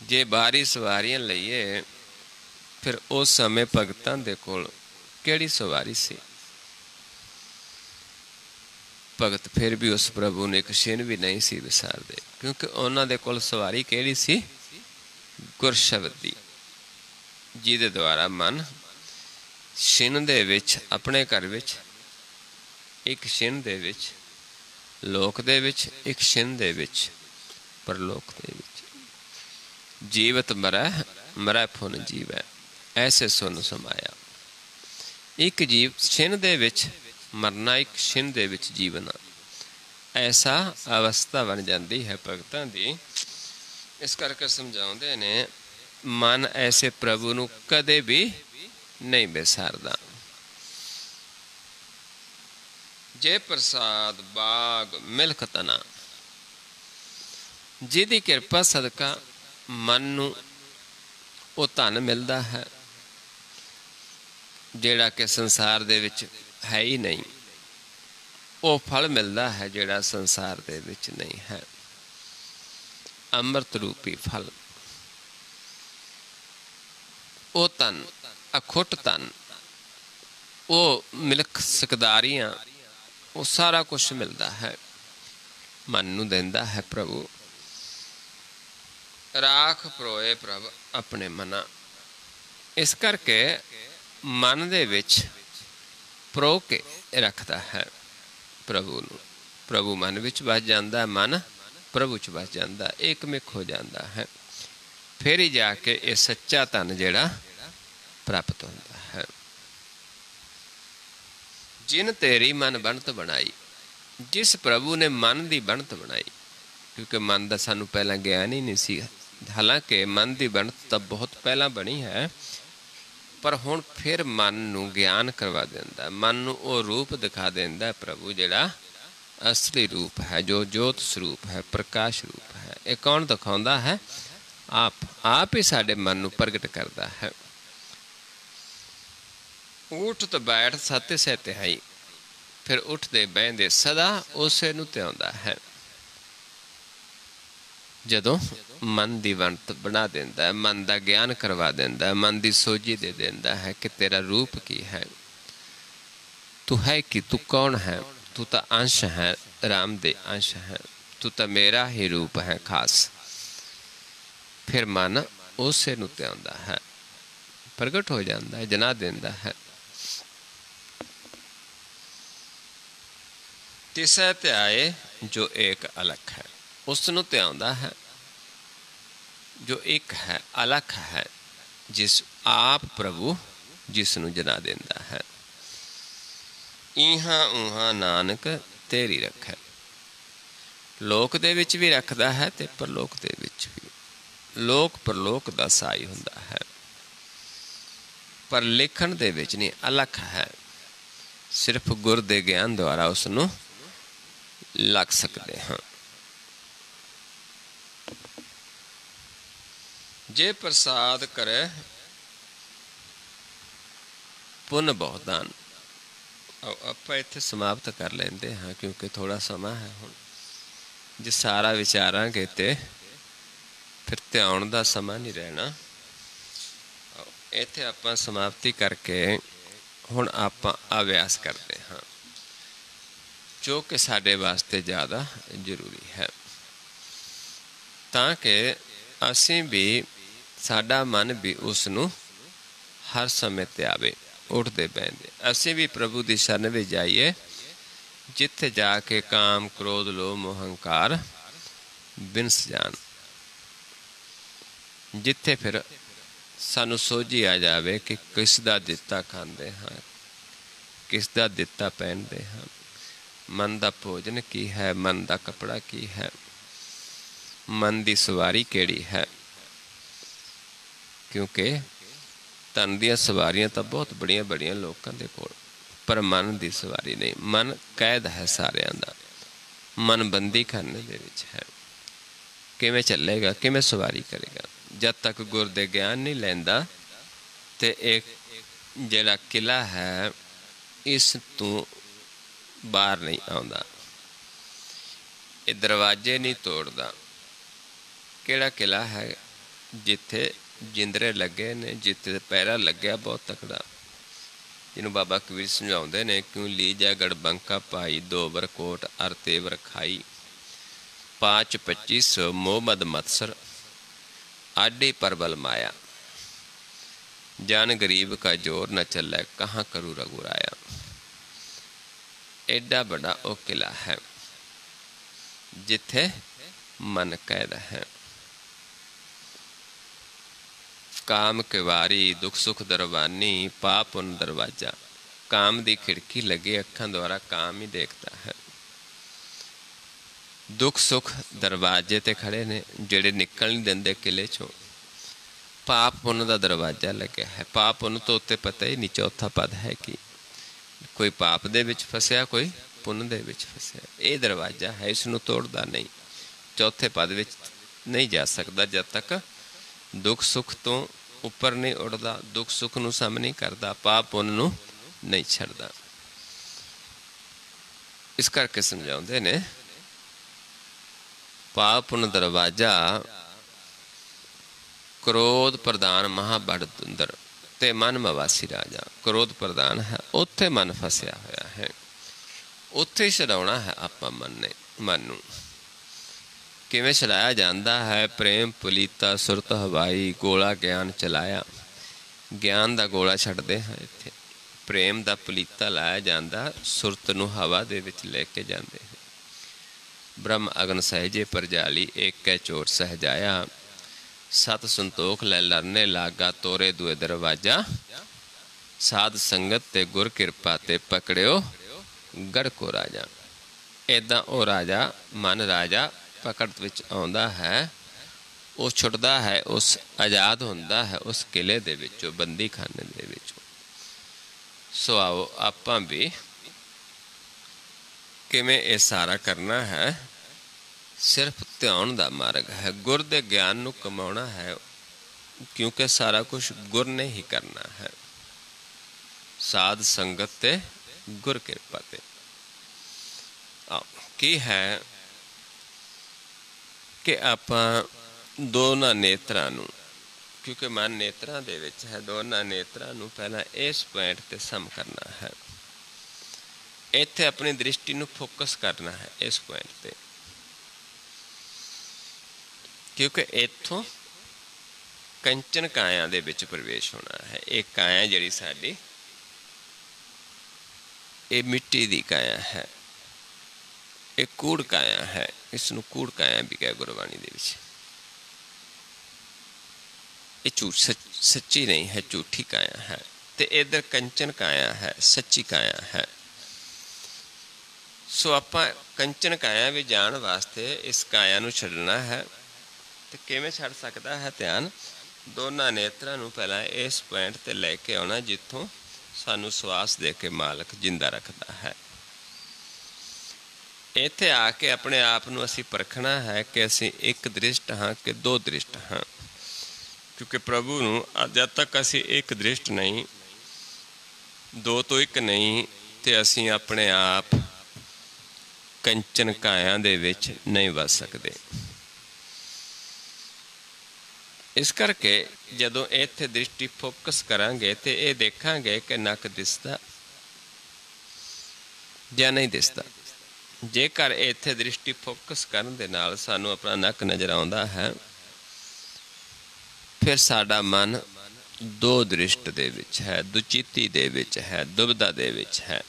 ਜੇ ਬਾਰੀ ਸਵਾਰੀਆਂ ਲਈਏ, ਫਿਰ ਉਸ ਸਮੇਂ ਭਗਤਾਂ ਦੇ ਕੋਲ ਕਿਹੜੀ ਸਵਾਰੀ ਸੀ? ਭਗਤ ਫਿਰ ਵੀ ਉਸ ਪ੍ਰਭੂ ਨੂੰ ਇੱਕ ਛਿਨ ਵੀ ਨਹੀਂ ਸੀ ਵਿਸਾਰਦੇ, ਕਿਉਂਕਿ ਉਹਨਾਂ ਦੇ ਕੋਲ ਸਵਾਰੀ ਕਿਹੜੀ ਸੀ? ਗੁਰ ਸ਼ਬਦ ਦੀ, ਜਿਹਦੇ ਦੁਆਰਾ ਮਨ ਛਿਨ ਦੇ ਵਿੱਚ, ਆਪਣੇ ਘਰ ਵਿੱਚ ਇੱਕ ਛਿਨ ਦੇ ਵਿੱਚ, ਲੋਕ ਦੇ ਵਿੱਚ ਇੱਕ ਛਿਨ ਦੇ ਵਿੱਚ, ਪਰਲੋਕ ਦੇ ਵਿੱਚ। ਜੀਵਤ ਮਰੈ, ਮਰੈ ਫੁਨ ਜੀਵੈ, ਐਸੇ ਸੁਨ ਸਮਾਇਆ। ਇੱਕ ਜੀਵ ਛਿਨ ਦੇ ਵਿੱਚ ਮਰਨਾ, ਇੱਕ ਛਿਨ ਦੇ ਵਿੱਚ ਜੀਵਨਾ, ਐਸਾ ਅਵਸਥਾ ਬਣ ਜਾਂਦੀ ਹੈ ਭਗਤਾਂ ਦੀ। ਇਸ ਕਰਕੇ ਸਮਝਾਉਂਦੇ ਨੇ, ਮਨ ਐਸੇ ਪ੍ਰਭੂ ਨੂੰ ਕਦੇ ਵੀ ਨਹੀਂ ਵਿਸਾਰਦਾ। ਜੇ ਪ੍ਰਸਾਦ ਬਾਗ ਮਿਲਖ ਤਨਾ, ਜਿਹਦੀ ਕਿਰਪਾ ਸਦਕਾ ਮਨ ਨੂੰ ਉਹ ਧਨ ਮਿਲਦਾ ਹੈ ਜਿਹੜਾ ਕਿ ਸੰਸਾਰ ਦੇ ਵਿੱਚ ਹੈ ਹੀ ਨਹੀਂ, ਉਹ ਫਲ ਮਿਲਦਾ ਹੈ ਜਿਹੜਾ ਸੰਸਾਰ ਦੇ ਵਿੱਚ ਨਹੀਂ ਹੈ, ਅੰਮ੍ਰਿਤ ਰੂਪੀ ਫਲ। ਉਹ ਧਨ, ਅਖੁੱਟ ਧਨ, ਉਹ ਮਿਲਖ ਸਕਦਾਰੀਆਂ, ਉਹ ਸਾਰਾ ਕੁਛ ਮਿਲਦਾ ਹੈ, ਮਨ ਨੂੰ ਦਿੰਦਾ ਹੈ ਪ੍ਰਭੂ। ਰਾਖ ਪਰੋਏ ਪ੍ਰਭ ਆਪਣੇ ਮਨਾ, ਇਸ ਕਰਕੇ ਮਨ ਦੇ ਵਿੱਚ ਪਰੋ ਕੇ ਰੱਖਦਾ ਹੈ ਪ੍ਰਭੂ ਨੂੰ। ਪ੍ਰਭੂ ਮਨ ਵਿੱਚ ਵਸ ਜਾਂਦਾ, ਮਨ ਪ੍ਰਭੂ 'ਚ ਵਸ ਜਾਂਦਾ, ਏਕਮਿਕ ਹੋ ਜਾਂਦਾ ਹੈ। ਫਿਰ ਹੀ ਜਾ ਕੇ ਇਹ ਸੱਚਾ ਧਨ ਜਿਹੜਾ ਪ੍ਰਾਪਤ ਹੁੰਦਾ ਹੈ। ਜਿਨ ਤੇਰੀ ਮਨ ਬਣਤ ਬਣਾਈ, ਜਿਸ ਪ੍ਰਭੂ ਨੇ ਮਨ ਦੀ ਬਣਤ ਬਣਾਈ, ਕਿਉਂਕਿ ਮਨ ਦਾ ਸਾਨੂੰ ਪਹਿਲਾਂ ਗਿਆਨ ਹੀ ਨਹੀਂ ਸੀ। ਹਾਲਾਂਕਿ ਮਨ ਦੀ ਬਣਤ ਤਾਂ ਬਹੁਤ ਪਹਿਲਾਂ ਬਣੀ ਹੈ, ਪਰ ਹੁਣ ਫਿਰ ਮਨ ਨੂੰ ਗਿਆਨ ਕਰਵਾ ਦਿੰਦਾ, ਮਨ ਨੂੰ ਉਹ ਰੂਪ ਦਿਖਾ ਦਿੰਦਾ ਪ੍ਰਭੂ ਜਿਹੜਾ ਅਸਲੀ ਰੂਪ ਹੈ, ਜੋ ਜੋਤ ਸਰੂਪ ਹੈ, ਪ੍ਰਕਾਸ਼ ਰੂਪ ਹੈ। ਇਹ ਕੌਣ ਦਿਖਾਉਂਦਾ ਹੈ? ਆਪ ਹੀ ਸਾਡੇ ਮਨ ਨੂੰ ਪ੍ਰਗਟ ਕਰਦਾ ਹੈ। ਊਠ ਤੇ ਬੈਠ ਸਤਿ ਸਹਿ ਤਿਹਾਈ, फिर उठते बहते सदा उसे नूं ध्याउंदा है। जदों मन की वंत बना देंदा है, मन का ज्ञान करवा देंदा है, मन की सोझी दे देंदा है कि तेरा रूप की है, तू है कि तू कौन है, तू तो अंश है, राम दे अंश है, तू तो मेरा ही रूप है खास। फिर मन उसे नूं ध्याउंदा है, प्रगट हो जाता है, जना देंदा है। तिसै ध्याए जो एक अलख है, उसनूं ध्याउंदा है जो एक है, अलख है, जिस आप प्रभु जिसनूं जना देंदा है। इहां उहां नानक तेरी रखै, लोक दे विच भी रखदा है ते परलोक दे विच भी। लोक परलोक दा साई हुंदा है, पर लिखण दे विच नहीं, अलख है। सिर्फ गुर दे ज्ञान द्वारा उसनूं लग सकते हाँ। जे प्रसाद करे पुन बहुदान। ਆਪਾਂ ਇੱਥੇ ਸਮਾਪਤ ਕਰ ਲੈਂਦੇ ਹਾਂ क्योंकि थोड़ा ਸਮਾਂ है ਹੁਣ। ਜੇ ਸਾਰਾ ਵਿਚਾਰਾਂਗੇ ਤੇ ਫਿਰ ਧਿਆਨ ਦਾ ਸਮਾਂ ਨਹੀਂ ਰਹਿਣਾ। ਇੱਥੇ ਆਪਾਂ ਸਮਾਪਤੀ ਕਰਕੇ ਹੁਣ ਆਪਾਂ ਅਭਿਆਸ ਕਰਦੇ ਹਾਂ ਜੋ ਕਿ ਸਾਡੇ ਵਾਸਤੇ ਜ਼ਿਆਦਾ ਜ਼ਰੂਰੀ ਹੈ, ਤਾਂ ਕਿ ਅਸੀਂ ਵੀ ਸਾਡਾ ਮਨ ਵੀ ਉਸ ਨੂੰ ਹਰ ਸਮੇਂ ਤੇ ਆਵੇ, ਉੱਠਦੇ ਬਹਿੰਦੇ। ਅਸੀਂ ਵੀ ਪ੍ਰਭੂ ਦੀ ਸ਼ਰਨ ਵਿੱਚ ਜਾਈਏ, ਜਿੱਥੇ ਜਾ ਕੇ ਕਾਮ ਕ੍ਰੋਧ ਲੋਭ ਮੋਹ ਹੰਕਾਰ ਬਿਨਸ ਜਾਣ, ਜਿੱਥੇ ਫਿਰ ਸਾਨੂੰ ਸੋਝੀ ਆ ਜਾਵੇ ਕਿ ਕਿਸ ਦਾ ਦਿੱਤਾ ਖਾਂਦੇ ਹਾਂ, ਕਿਸ ਦਾ ਦਿੱਤਾ ਪਹਿਨਦੇ ਹਾਂ, ਮਨ ਦਾ ਭੋਜਨ ਕੀ ਹੈ, ਮਨ ਦਾ ਕੱਪੜਾ ਕੀ ਹੈ, ਮਨ ਦੀ ਸਵਾਰੀ ਕਿਹੜੀ ਹੈ। ਕਿਉਂਕਿ ਧਨ ਦੀਆਂ ਸਵਾਰੀਆਂ ਤਾਂ ਬਹੁਤ ਬੜੀਆਂ ਬੜੀਆਂ ਲੋਕਾਂ ਦੇ ਕੋਲ, ਪਰ ਮਨ ਦੀ ਸਵਾਰੀ ਨਹੀਂ। ਮਨ ਕੈਦ ਹੈ ਸਾਰਿਆਂ ਦਾ, ਮਨ ਬੰਦੀ ਖਾਨੇ ਦੇ ਵਿੱਚ ਹੈ। ਕਿਵੇਂ ਚੱਲੇਗਾ, ਕਿਵੇਂ ਸਵਾਰੀ ਕਰੇਗਾ? ਜਦ ਤੱਕ ਗੁਰ ਦੇ ਗਿਆਨ ਨਹੀਂ ਲੈਂਦਾ ਤੇ ਇਹ ਜਿਹੜਾ ਕਿਲਾ ਹੈ ਇਸ ਤੋਂ ਬਾਹਰ ਨਹੀਂ ਆਉਂਦਾ, ਇਹ ਦਰਵਾਜ਼ੇ ਨਹੀਂ ਤੋੜਦਾ। ਕਿਹੜਾ ਕਿਲਾ ਹੈ? ਜਿੱਥੇ ਜਿੰਦਰੇ ਲੱਗੇ ਨੇ, ਜਿੱਥੇ ਪਹਿਰਾ ਲੱਗਿਆ ਬਹੁਤ ਤਕੜਾ, ਜਿਹਨੂੰ ਬਾਬਾ ਕਬੀਰ ਸਮਝਾਉਂਦੇ ਨੇ, ਕਿਉਂ ਲੀਜੈ ਗੜਬੰਕਾ ਭਾਈ, ਦੋਬਰ ਕੋਟ ਅਰ ਤੇਵਰ ਖਾਈ, 5-25 ਮੋਹ ਮਦ ਮਤਸਰ, आडे परबल माया, जान गरीब का जोर न चलै, कहाँ करूँ रघुराया। एडा बड़ा ओ किला है जिथे मन कैद है। काम किवारी दुख सुख दरबानी, पाप उन दरवाजा। काम दी खिड़की लगे, अखां द्वारा काम ही देखता है। दुख सुख दरवाजे ते खड़े ने जेड़े निकल नहीं देंदे किले चों। पाप पुन का दरवाजा लगे है, पाप पुन तो उत्ते पता ही नहीं चौथा पद है कि कोई पाप दे विच फसिया, कोई पुन दे विच फसिया। ये दरवाजा है, इसनूं तोड़दा नहीं, चौथे पद विच नहीं जा सकता जब तक दुख सुख तो उपर नहीं उड़दा, दुख सुख नूं सम नहीं करदा, पाप पुन नूं नहीं छड्डदा। इस करके समझाउंदे ने, पाप पुन दरवाजा क्रोध प्रधान महाबड़ दुंदर ते मन मवासी राजा। क्रोध प्रधान है, उत्थे मन फसिया होया है, उत्थे छड़ाउणा है आपां मन ने। मन नूं किवें छड़ाया जांदा है? प्रेम पुलीता सुरत हवाई, गोला ज्ञान चलाया। ज्ञान दा गोला छड्डदे हैं इत्थे, प्रेम दा पुलीता लाया जांदा, सुरत नूं हवा दे विच लैके जांदे। ब्रह्म अगन सहजे परजाली, एक कै चोर सहजाया। सत संतोख लै लरने लागा, तोरे दुए दरवाजा। साध संगत ते गुर किरपा ते पकड़ियो गढ़ को राजा। इदां ओ राजा, मन राजा पकड़ विच आउंदा है, वो छुटदा है, उस आज़ाद हुंदा है उस किले दे विचों, बंदी खाने दे विचों। सो आओ आपां भी किवें ये सारा करना है? सिर्फ ध्यान दा मार्ग है, गुर दे ज्ञान नूं कमाउणा है, क्योंकि सारा कुछ गुर ने ही करना है। साध संगत ते गुर किरपा ते ਕੀ ਹੈ ਕਿ ਆਪਾਂ ਦੋਨਾਂ ਨੇਤਰਾਂ ਨੂੰ, ਕਿਉਂਕਿ ਮਨ ਨੇਤਰਾਂ ਦੇ ਵਿੱਚ ਹੈ, ਦੋਨਾਂ ਨੇਤਰਾਂ ਨੂੰ ਪਹਿਲਾਂ ਇਸ ਪੁਆਇੰਟ 'ਤੇ ਸਮ ਕਰਨਾ ਹੈ। ਇੱਥੇ ਆਪਣੀ ਦ੍ਰਿਸ਼ਟੀ ਨੂੰ ਫੋਕਸ ਕਰਨਾ ਹੈ ਇਸ ਪੁਆਇੰਟ 'ਤੇ, ਕਿਉਂਕਿ ਇੱਥੋਂ ਕੰਚਨ ਕਾਇਆ ਦੇ ਵਿੱਚ ਪ੍ਰਵੇਸ਼ ਹੋਣਾ ਹੈ। ਇਹ ਕਾਇਆ ਜਿਹੜੀ ਸਾਡੀ, ਇਹ ਮਿੱਟੀ ਦੀ ਕਾਇਆ ਹੈ, ਇਹ ਕੂੜ ਕਾਇਆ ਹੈ। ਇਸ ਨੂੰ ਕੂੜ ਕਾਇਆ ਵੀ ਕਿਹਾ ਗੁਰਬਾਣੀ ਦੇ ਵਿੱਚ। ਇਹ ਝੂਠ ਸੱਚੀ ਨਹੀਂ ਹੈ, ਝੂਠੀ ਕਾਇਆ ਹੈ। ਤੇ ਇੱਧਰ ਕੰਚਨ ਕਾਇਆ ਹੈ, ਸੱਚੀ ਕਾਇਆ ਹੈ। ਸੋ ਆਪਾਂ ਕੰਚਨ ਕਾਇਆ ਵੀ ਜਾਣ ਵਾਸਤੇ ਇਸ ਕਾਇਆ ਨੂੰ ਛੱਡਣਾ ਹੈ। ਤੇ ਕਿਵੇਂ ਛੱਡ ਸਕਦਾ ਹੈ ਧਿਆਨ? ਦੋਨਾਂ ਨੇਤਰਾਂ ਨੂੰ ਪਹਿਲਾਂ ਇਸ ਪੁਆਇੰਟ 'ਤੇ ਲੈ ਕੇ ਆਉਣਾ ਜਿੱਥੋਂ ਸਾਨੂੰ ਸਵਾਸ ਦੇ ਕੇ ਮਾਲਕ ਜਿੰਦਾ ਰੱਖਦਾ ਹੈ। ਇੱਥੇ ਆ ਕੇ ਆਪਣੇ ਆਪ ਨੂੰ ਅਸੀਂ ਪਰਖਣਾ ਹੈ ਕਿ ਅਸੀਂ ਇੱਕ ਦ੍ਰਿਸ਼ਟ ਹਾਂ ਕਿ ਦੋ ਦ੍ਰਿਸ਼ਟ ਹਾਂ। ਕਿਉਂਕਿ ਪ੍ਰਭੂ ਨੂੰ ਜਦ ਤੱਕ ਅਸੀਂ ਇੱਕ ਦ੍ਰਿਸ਼ਟ ਨਹੀਂ, ਦੋ ਤੋਂ ਇੱਕ ਨਹੀਂ, ਤੇ ਅਸੀਂ ਆਪਣੇ ਆਪ ਕੰਚਨ ਕਾਇਆ ਦੇ ਵਿੱਚ ਨਹੀਂ ਵਸ ਸਕਦੇ। ਇਸ ਕਰਕੇ ਜਦੋਂ ਇੱਥੇ ਦ੍ਰਿਸ਼ਟੀ ਫੋਕਸ ਕਰਾਂਗੇ ਤੇ ਇਹ ਦੇਖਾਂਗੇ ਕਿ ਨੱਕ ਦਿਸਦਾ ਜਾਂ ਨਹੀਂ ਦਿਸਦਾ। ਜੇਕਰ ਇੱਥੇ ਦ੍ਰਿਸ਼ਟੀ ਫੋਕਸ ਕਰਨ ਦੇ ਨਾਲ ਸਾਨੂੰ ਆਪਣਾ ਨੱਕ ਨਜ਼ਰ ਆਉਂਦਾ ਹੈ, ਫਿਰ ਸਾਡਾ ਮਨ ਦੋ ਦ੍ਰਿਸ਼ਟ ਦੇ ਵਿੱਚ ਹੈ, ਦੁਚਿੱਤੀ ਦੇ ਵਿੱਚ ਹੈ, ਦੁਬਿਧਾ ਦੇ ਵਿੱਚ ਹੈ।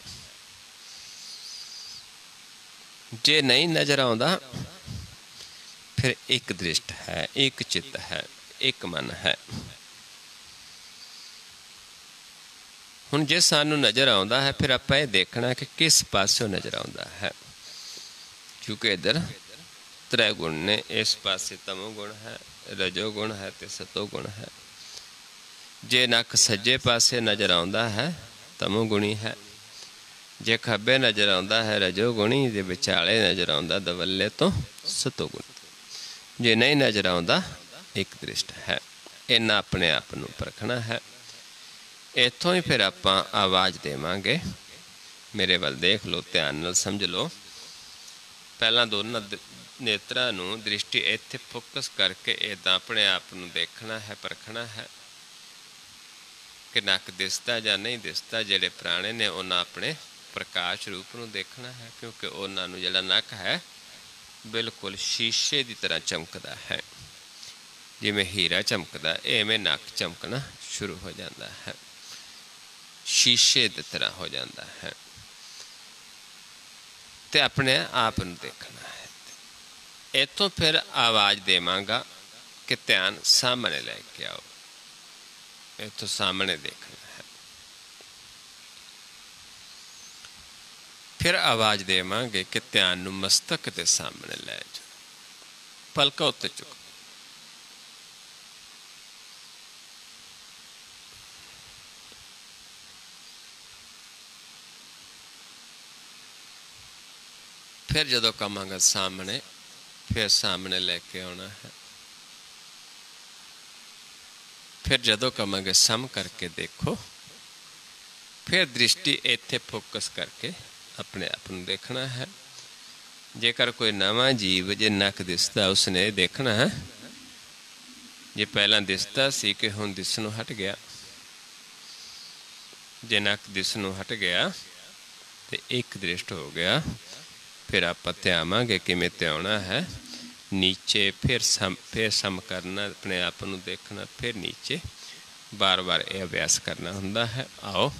ਜੇ ਨਹੀਂ ਨਜ਼ਰ ਆਉਂਦਾ ਫਿਰ ਇੱਕ ਦ੍ਰਿਸ਼ਟ ਹੈ, ਇੱਕ ਚਿੱਤ ਹੈ, ਇੱਕ ਮਨ ਹੈ। ਹੁਣ ਜੇ ਸਾਨੂੰ ਨਜ਼ਰ ਆਉਂਦਾ ਹੈ ਫਿਰ ਆਪਾਂ ਇਹ ਦੇਖਣਾ ਕਿ ਕਿਸ ਪਾਸਿਓਂ ਨਜ਼ਰ ਆਉਂਦਾ ਹੈ। ਕਿਉਂਕਿ ਇੱਧਰ ਤ੍ਰੈ ਗੁਣ ਨੇ, ਇਸ ਪਾਸੇ ਤਮੋ ਗੁਣ ਹੈ, ਰਜੋ ਗੁਣ ਹੈ ਤੇ ਸਤੋ ਗੁਣ ਹੈ। ਜੇ ਨੱਕ ਸੱਜੇ ਪਾਸੇ ਨਜ਼ਰ ਆਉਂਦਾ ਹੈ ਤਮੋ ਗੁਣੀ ਹੈ, ਜੇ ਖੱਬੇ ਨਜ਼ਰ ਆਉਂਦਾ ਹੈ ਰਜੋ ਗੁਣੀ, ਜੇ ਵਿਚਾਲੇ ਨਜ਼ਰ ਆਉਂਦਾ ਦਵੱਲੇ ਤੋਂ ਸਤੋ ਗੁਣੀ। ਜੇ ਨਹੀਂ ਨਜ਼ਰ ਆਉਂਦਾ ਇੱਕ ਦ੍ਰਿਸ਼ਟ ਹੈ। ਇਹਨਾਂ ਆਪਣੇ ਆਪ ਨੂੰ ਪਰਖਣਾ ਹੈ। ਇੱਥੋਂ ਹੀ ਫਿਰ ਆਪਾਂ ਆਵਾਜ਼ ਦੇਵਾਂਗੇ। ਮੇਰੇ ਵੱਲ ਦੇਖ ਲਓ, ਧਿਆਨ ਨਾਲ ਸਮਝ ਲਓ। ਪਹਿਲਾਂ ਦੋਨਾਂ ਨੇਤਰਾਂ ਨੂੰ ਦ੍ਰਿਸ਼ਟੀ ਇੱਥੇ ਫੋਕਸ ਕਰਕੇ ਇੱਦਾਂ ਆਪਣੇ ਆਪ ਨੂੰ ਦੇਖਣਾ ਹੈ, ਪਰਖਣਾ ਹੈ ਕਿ ਨੱਕ ਦਿਸਦਾ ਜਾਂ ਨਹੀਂ ਦਿਸਦਾ। ਜਿਹੜੇ ਪੁਰਾਣੇ ਨੇ ਉਹਨਾਂ ਆਪਣੇ ਪ੍ਰਕਾਸ਼ ਰੂਪ ਨੂੰ ਦੇਖਣਾ ਹੈ, ਕਿਉਂਕਿ ਉਹਨਾਂ ਨੂੰ ਜਿਹੜਾ ਨੱਕ ਹੈ ਬਿਲਕੁਲ ਸ਼ੀਸ਼ੇ ਦੀ ਤਰ੍ਹਾਂ ਚਮਕਦਾ ਹੈ। ਜਿਵੇਂ ਹੀਰਾ ਚਮਕਦਾ, ਇਵੇਂ ਨੱਕ ਚਮਕਣਾ ਸ਼ੁਰੂ ਹੋ ਜਾਂਦਾ ਹੈ, ਸ਼ੀਸ਼ੇ ਦੀ ਤਰ੍ਹਾਂ ਹੋ ਜਾਂਦਾ ਹੈ। ਤੇ ਆਪਣੇ ਆਪ ਨੂੰ ਦੇਖਣਾ ਹੈ। ਇੱਥੋਂ ਫਿਰ ਆਵਾਜ਼ ਦੇਵਾਂਗਾ ਕਿ ਧਿਆਨ ਸਾਹਮਣੇ ਲੈ ਕੇ ਆਓ। ਇੱਥੋਂ ਸਾਹਮਣੇ ਦੇਖਣਾ ਹੈ। ਫਿਰ ਆਵਾਜ਼ ਦੇਵਾਂਗੇ ਕਿ ਧਿਆਨ ਨੂੰ ਮਸਤਕ ਦੇ ਸਾਹਮਣੇ ਲੈ ਜਾਓ, ਪਲਕਾਂ ਉੱਤੇ ਚੁੱਕ। ਫਿਰ ਜਦੋਂ ਕਹਾਂਗਾ ਸਾਹਮਣੇ, ਫਿਰ ਸਾਹਮਣੇ ਲੈ ਕੇ ਆਉਣਾ ਹੈ। ਫਿਰ ਜਦੋਂ ਕਹਾਂਗੇ ਸਮ ਕਰਕੇ ਦੇਖੋ, ਫਿਰ ਦ੍ਰਿਸ਼ਟੀ ਇੱਥੇ ਫੋਕਸ ਕਰਕੇ ਆਪਣੇ ਆਪ ਨੂੰ ਦੇਖਣਾ ਹੈ। ਜੇਕਰ ਕੋਈ ਨਵਾਂ ਜੀਵ, ਜੇ ਨੱਕ ਦਿਸਦਾ, ਉਸਨੇ ਦੇਖਣਾ ਹੈ ਜੇ ਪਹਿਲਾਂ ਦਿਸਦਾ ਸੀ ਕਿ ਹੁਣ ਦਿਸਣੋਂ ਹਟ ਗਿਆ। ਜੇ ਨੱਕ ਦਿਸਣੋਂ ਹਟ ਗਿਆ ਤੇ ਇੱਕ ਦ੍ਰਿਸ਼ਟ ਹੋ ਗਿਆ। ਫਿਰ ਆਪਾਂ ਧਿਆਵਾਂਗੇ ਕਿਵੇਂ ਧਿਆਉਣਾ ਹੈ। ਨੀਚੇ ਫਿਰ ਸਮ ਕਰਨਾ, ਆਪਣੇ ਆਪ ਨੂੰ ਦੇਖਣਾ, ਫਿਰ ਨੀਚੇ। ਬਾਰ ਬਾਰ ਇਹ ਅਭਿਆਸ ਕਰਨਾ ਹੁੰਦਾ ਹੈ। ਆਓ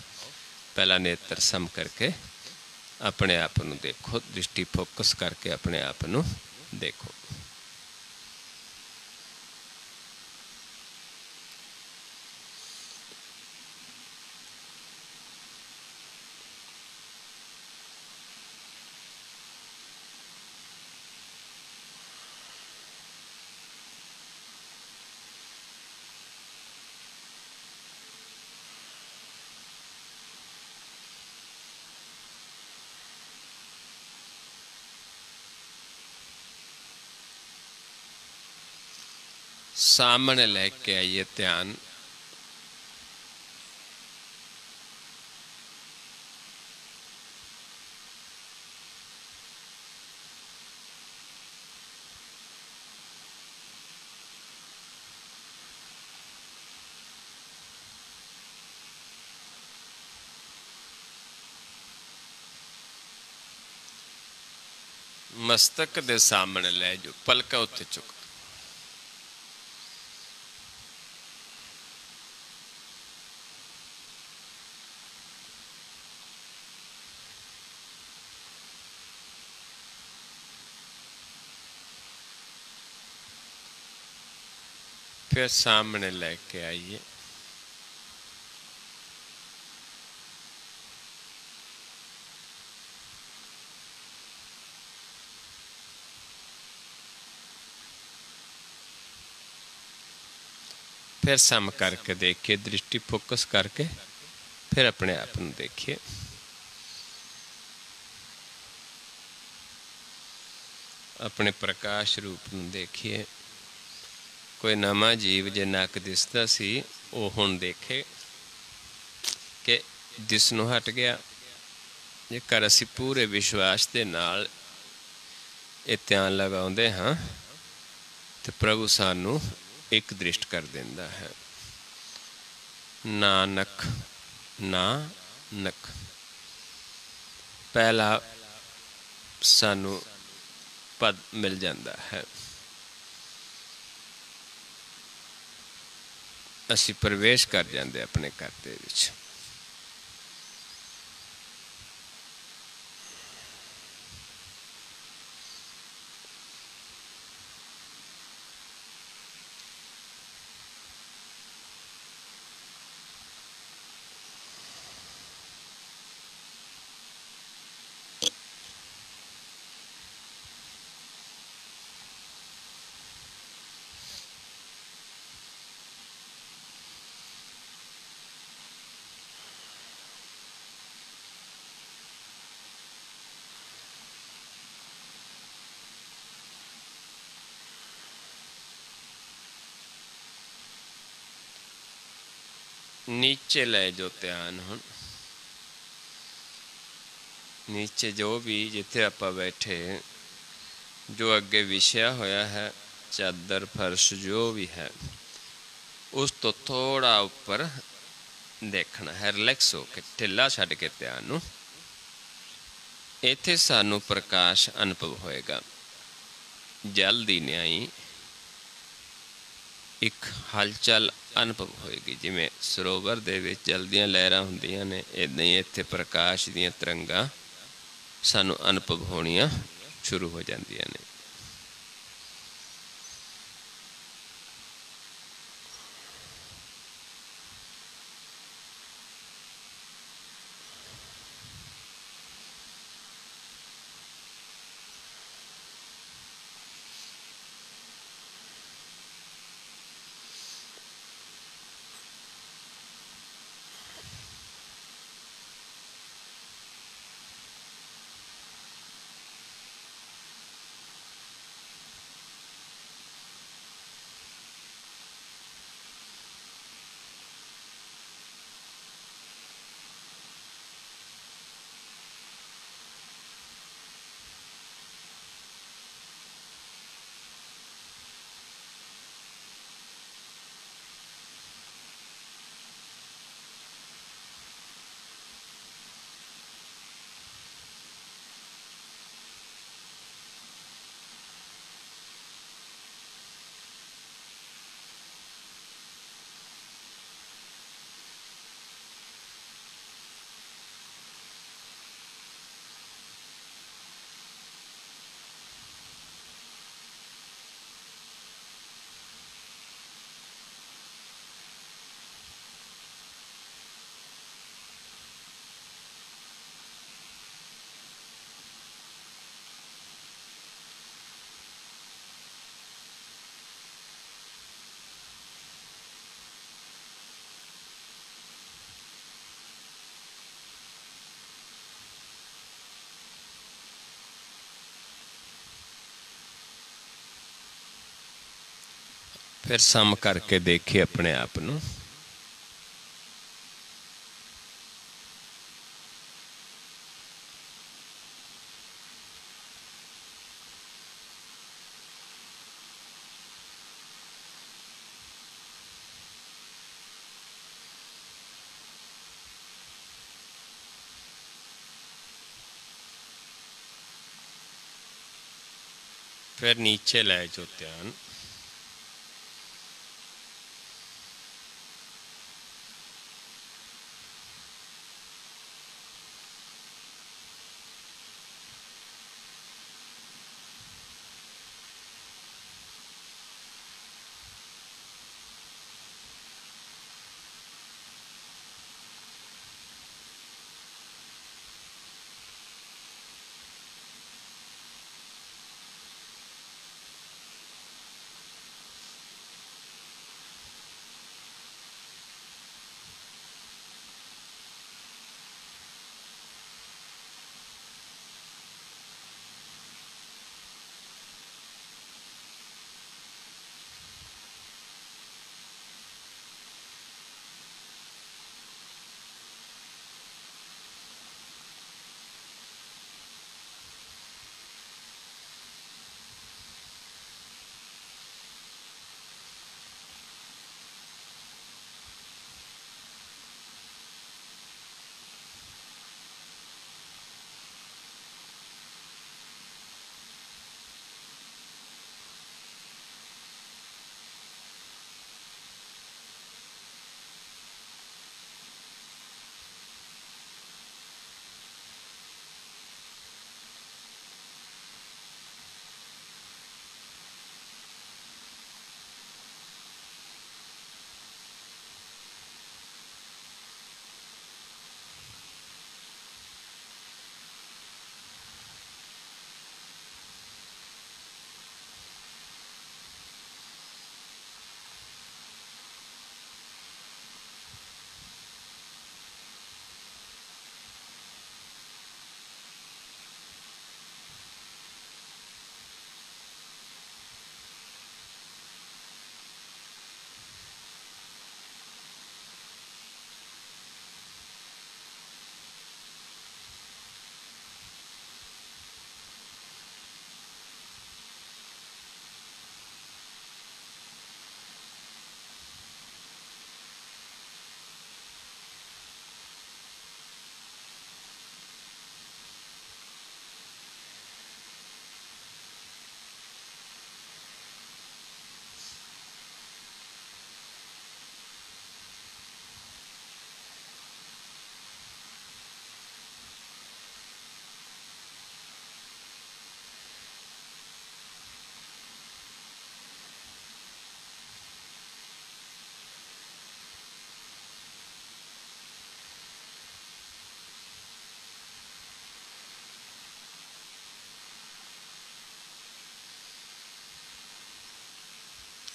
ਪਹਿਲਾਂ ਨੇਤਰ ਸਮ ਕਰਕੇ ਆਪਣੇ ਆਪ ਨੂੰ ਦੇਖੋ, ਦ੍ਰਿਸ਼ਟੀ ਫੋਕਸ ਕਰਕੇ ਆਪਣੇ ਆਪ ਨੂੰ ਦੇਖੋ। सामने लेके आइए ध्यान। मस्तक दे सामने लै जो, पलका उत्ते चुक। फिर सामने लेके आइए। फिर सम करके देखिए, दृष्टि फोकस करके फिर अपने आप को देखिए। अपने प्रकाश रूप में देखिए। कोई नवा जीव जे नक दिसदा सी, वो हुण देखे कि दिसनों हट गया। जेकर असी पूरे विश्वास के नाल ये ध्यान लगाउंदे हाँ तो प्रभु सानू एक दृष्ट कर देंदा है। नानक नानक पहला सानू पद मिल जाता है। असी प्रवेश कर जाते अपने घर दे विच। नीचे ले जो ध्यान हुण। नीचे जो भी जिथे आपां बैठे, जो अगे विछया होया है, चादर फर्श जो भी है, उस तो थोड़ा ऊपर देखना है। रिलैक्स होके ढिला छड्ड के ध्यान नूं। इत्थे सानू प्रकाश अनुभव होएगा। जल दी न्याई एक हलचल अनुभव होएगी। जिमें सरोवर दे विच जल दीयां लहरां हुंदियां ने, इदां ही इत्थे प्रकाश दीयां तरंगां सानू अनुभव होणियां शुरू हो जांदियां ने। फिर सम करके देखिए अपने आप नूं। फिर नीचे लै जाओ ध्यान।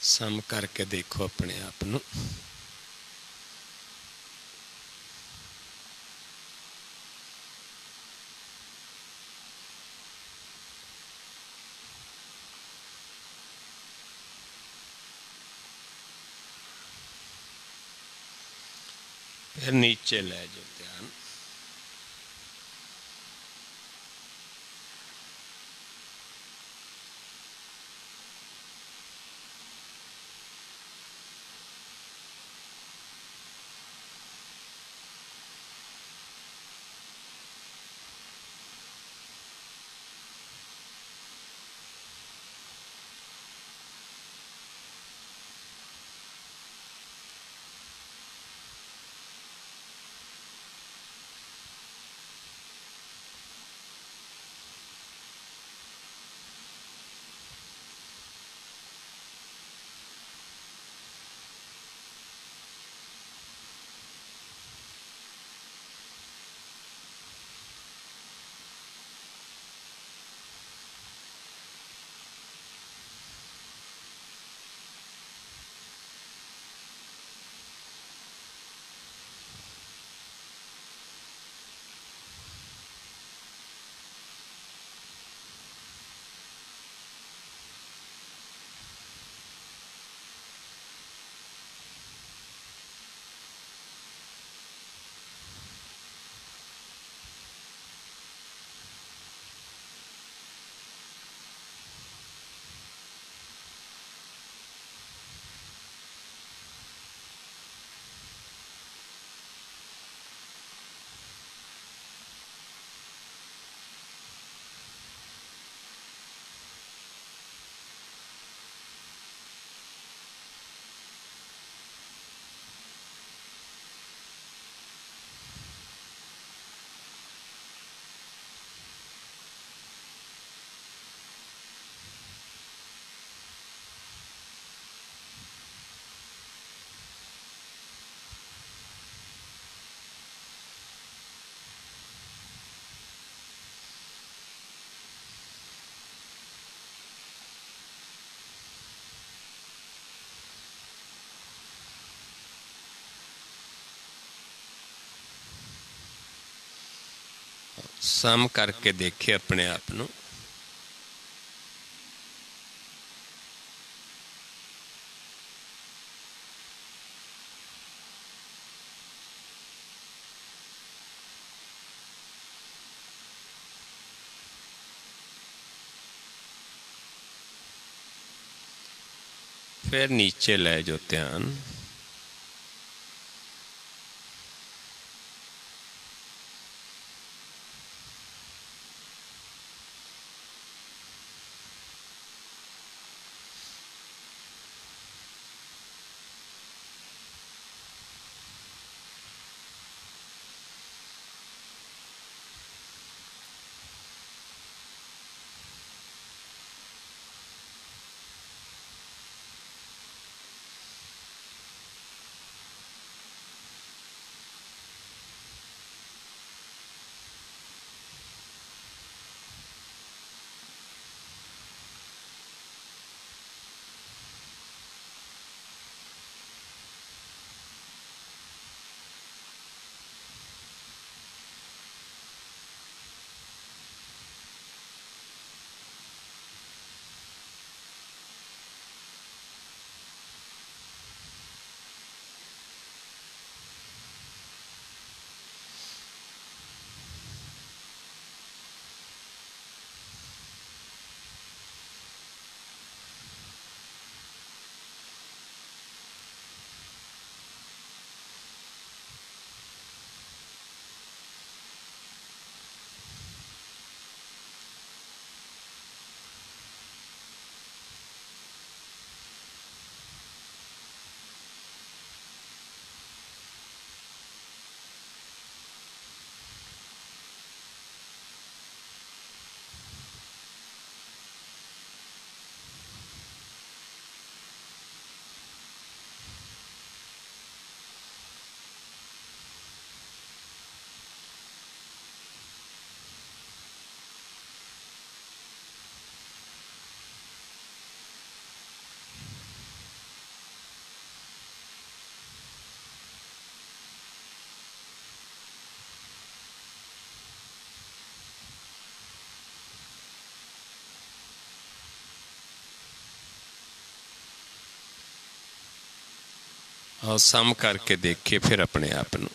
सम करके देखो अपने आप नू। फिर नीचे लै जाओ ध्यान। सम करके देखे अपने आप नूं। फिर नीचे ले जो ध्यान। और सम करके देखे फिर अपने आप नूं।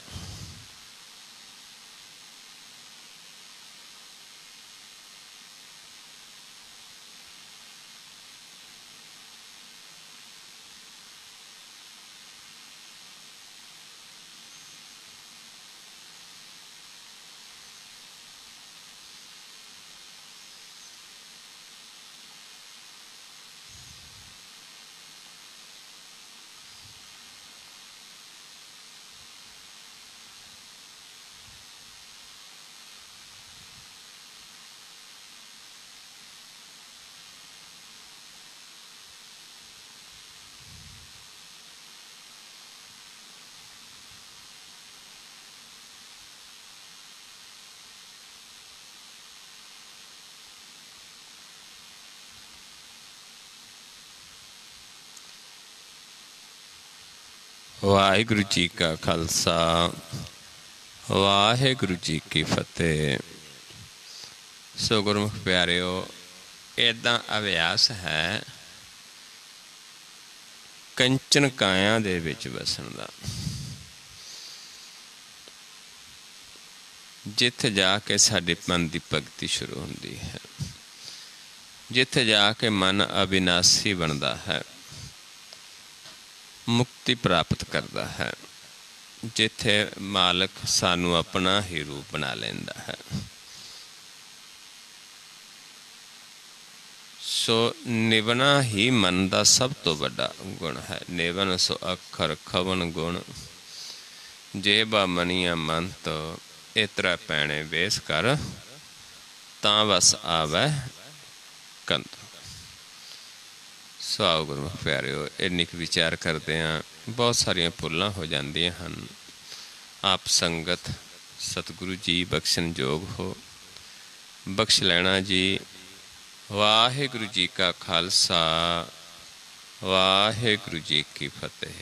वाहिगुरू जी का खालसा वाहिगुरू जी की फतेह। सो गुरमुख प्यारिओ, इदां अभ्यास है कंचन काया दे विच वसन दा। जिथे जाके साडे मन की भगती शुरू होंदी है, जिथे जाके मन अविनाशी बनता है, मुक्ति प्राप्त करता है, जिथे मालक सानू अपना ही रूप बना लेंदा है। सो निवना ही मन का सब तो बड़ा गुण है। निवन सो अखर खवन गुण, जेबा मनिया मन तो इतरा पैने बेस कर, तां बस आवे कंत। सो आओ गुरमुख प्यारिओ, इन्नी क विचार करते हैं। बहुत सारिया भुल्लां हो जांदियां हन। आप संगत सतगुरु जी बख्शन जोग हो, बख्श लेना जी। वाहिगुरू जी का खालसा वाहिगुरू जी की फतेह।